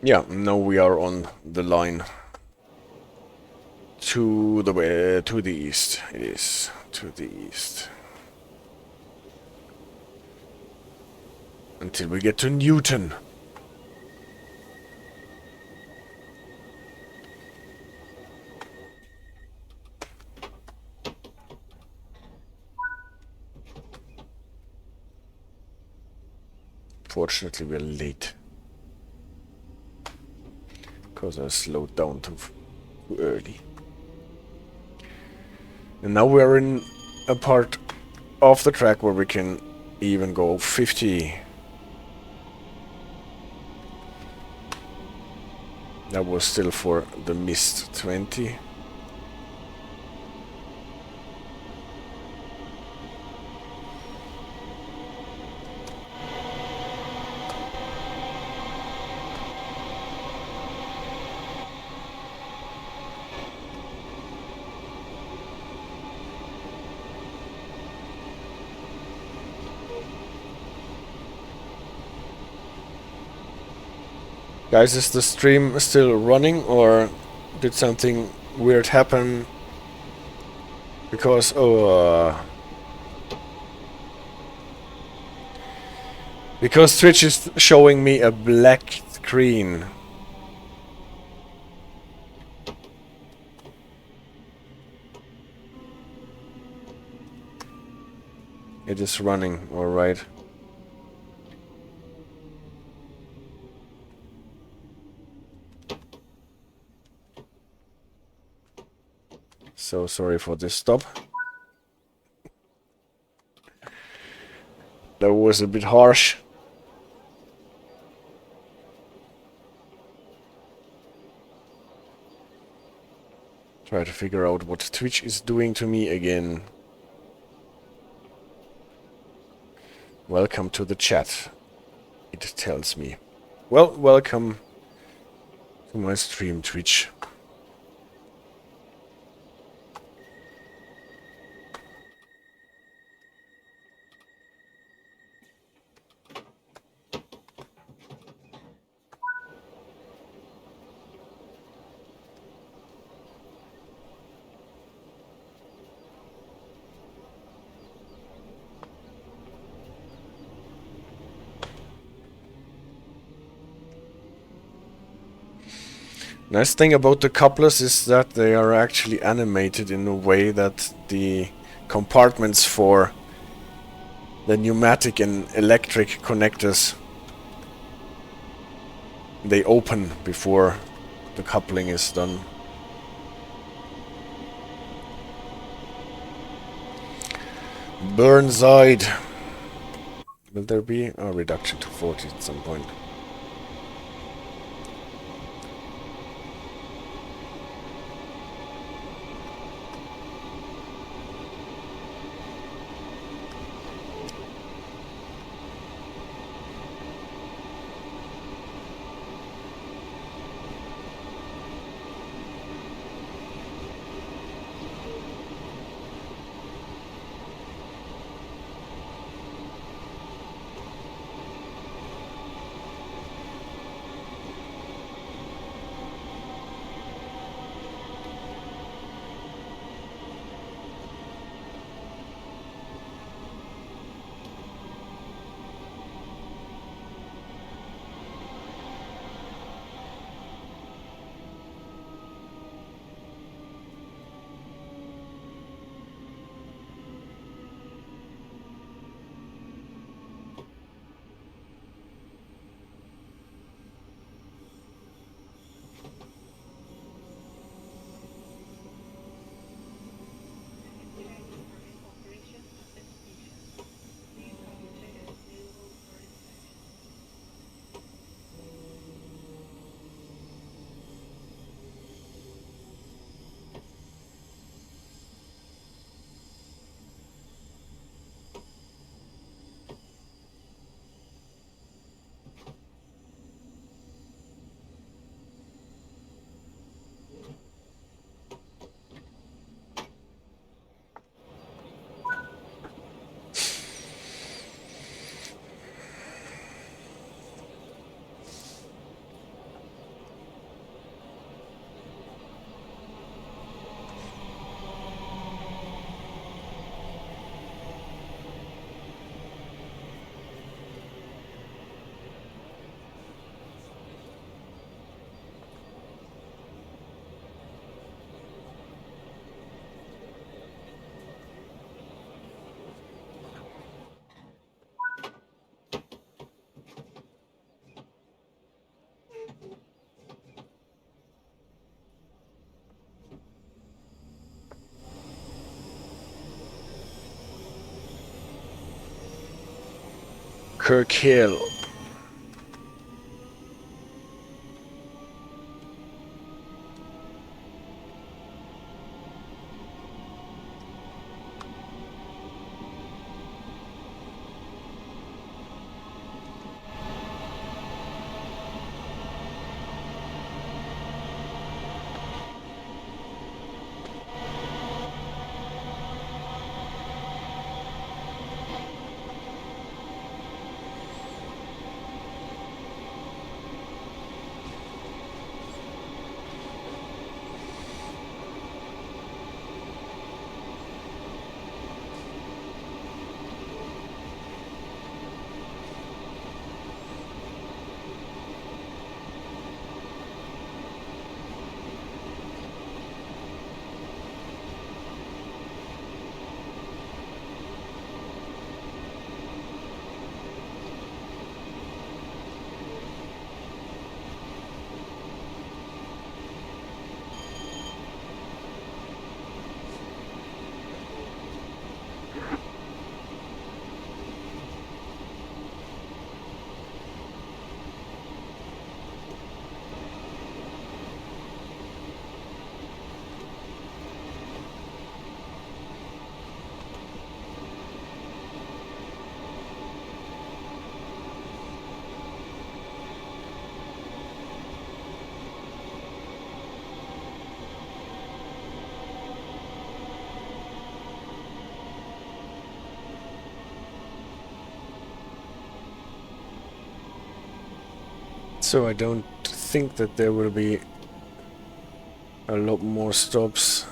Yeah, now we are on the line to the east. It is to the east. Until we get to Newton. Fortunately, we're late. Because I slowed down too early. And now we're in a part of the track where we can even go 50. That was still for the missed 20. Guys, is the stream still running or did something weird happen? Because, because Twitch is showing me a black screen. It is running, alright. So sorry for this stop. That was a bit harsh. Try to figure out what Twitch is doing to me again. Welcome to the chat, it tells me. Well, welcome to my stream, Twitch. Nice thing about the couplers is that they are actually animated in a way that the compartments for the pneumatic and electric connectors, they open before the coupling is done. Burnside. Will there be a reduction to 40 at some point? Kirkhill. So I don't think that there will be a lot more stops.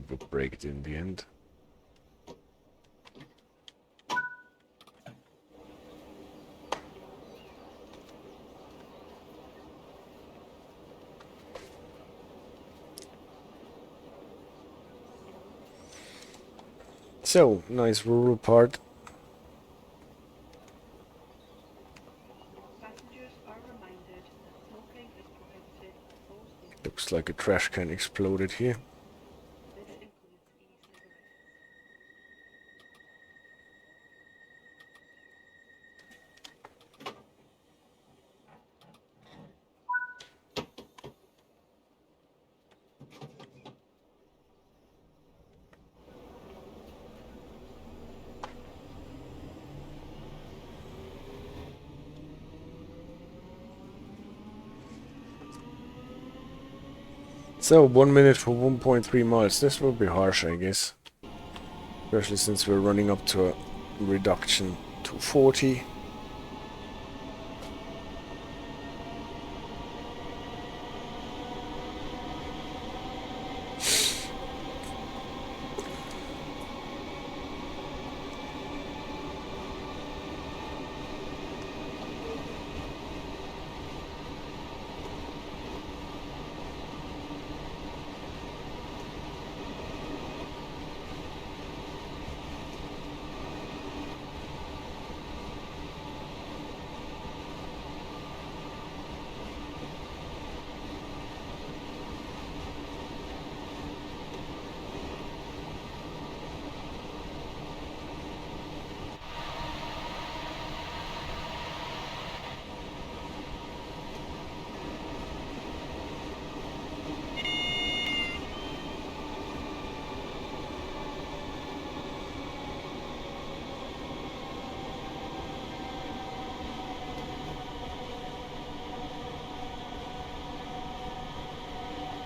will break it in the end. So, nice rural part. Passengers are reminded that smoking is prohibited at all stations. Looks like a trash can exploded here. This includes e-cigarettes. So, 1 minute for 1.3 miles. This will be harsh, I guess. Especially since we're running up to a reduction to 40.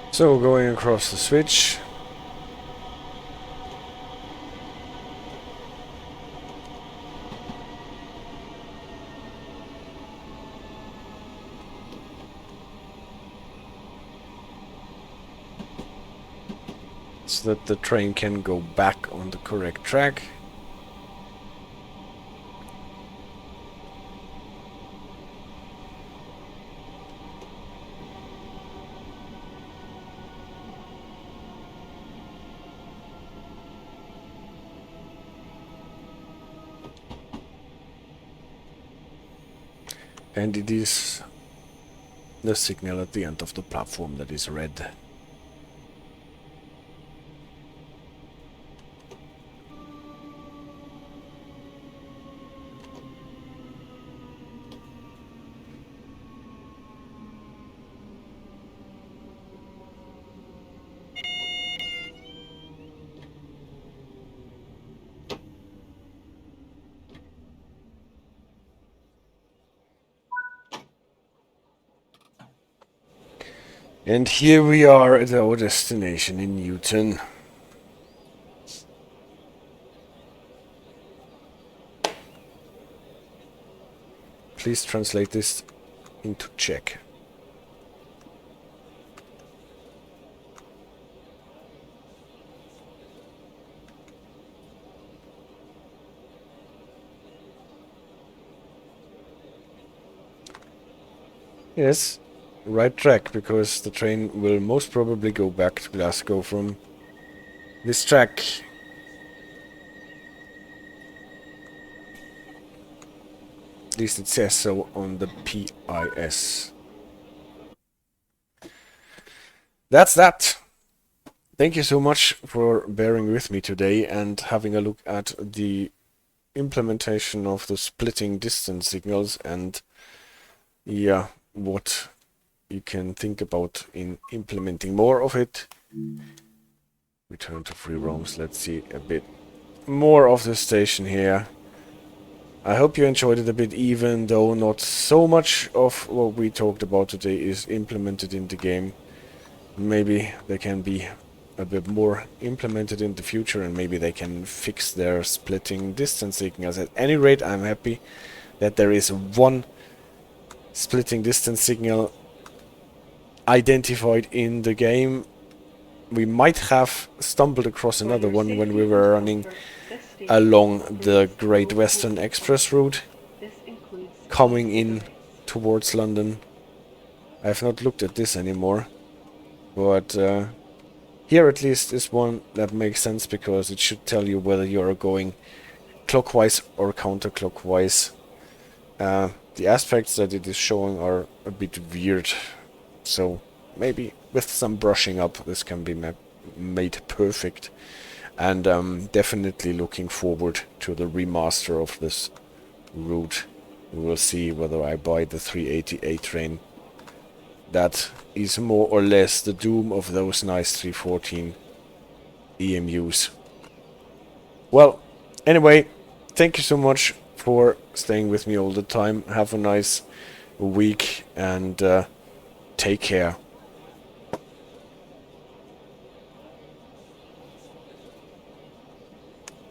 So, going across the switch. So that the train can go back on the correct track. And it is the signal at the end of the platform that is red. And here we are at our destination in Newton. Please translate this into Czech. Yes, right track, because the train will most probably go back to Glasgow from this track. At least it says so on the PIS. That's that. Thank you so much for bearing with me today and having a look at the implementation of the splitting distance signals and yeah, what you can think about in implementing more of it. Return to free roams. Let's see a bit more of the station here. I hope you enjoyed it a bit, even though not so much of what we talked about today is implemented in the game. Maybe they can be a bit more implemented in the future, and maybe they can fix their splitting distance signals. At any rate, I'm happy that there is one splitting distance signal identified in the game, we might have stumbled across For another your one when safety we were and running comfort, this station along the operates Great below Western floor Express level. route This includes coming key in cigarettes. towards London. I have not looked at this anymore, but here at least is one that makes sense because it should tell you whether you are going clockwise or counterclockwise. The aspects that it is showing are a bit weird, so maybe with some brushing up this can be made perfect. And I'm definitely looking forward to the remaster of this route. We will see whether I buy the 388 train. That is more or less the doom of those nice 314 EMUs. Well, anyway, thank you so much for staying with me all the time. Have a nice week and take care.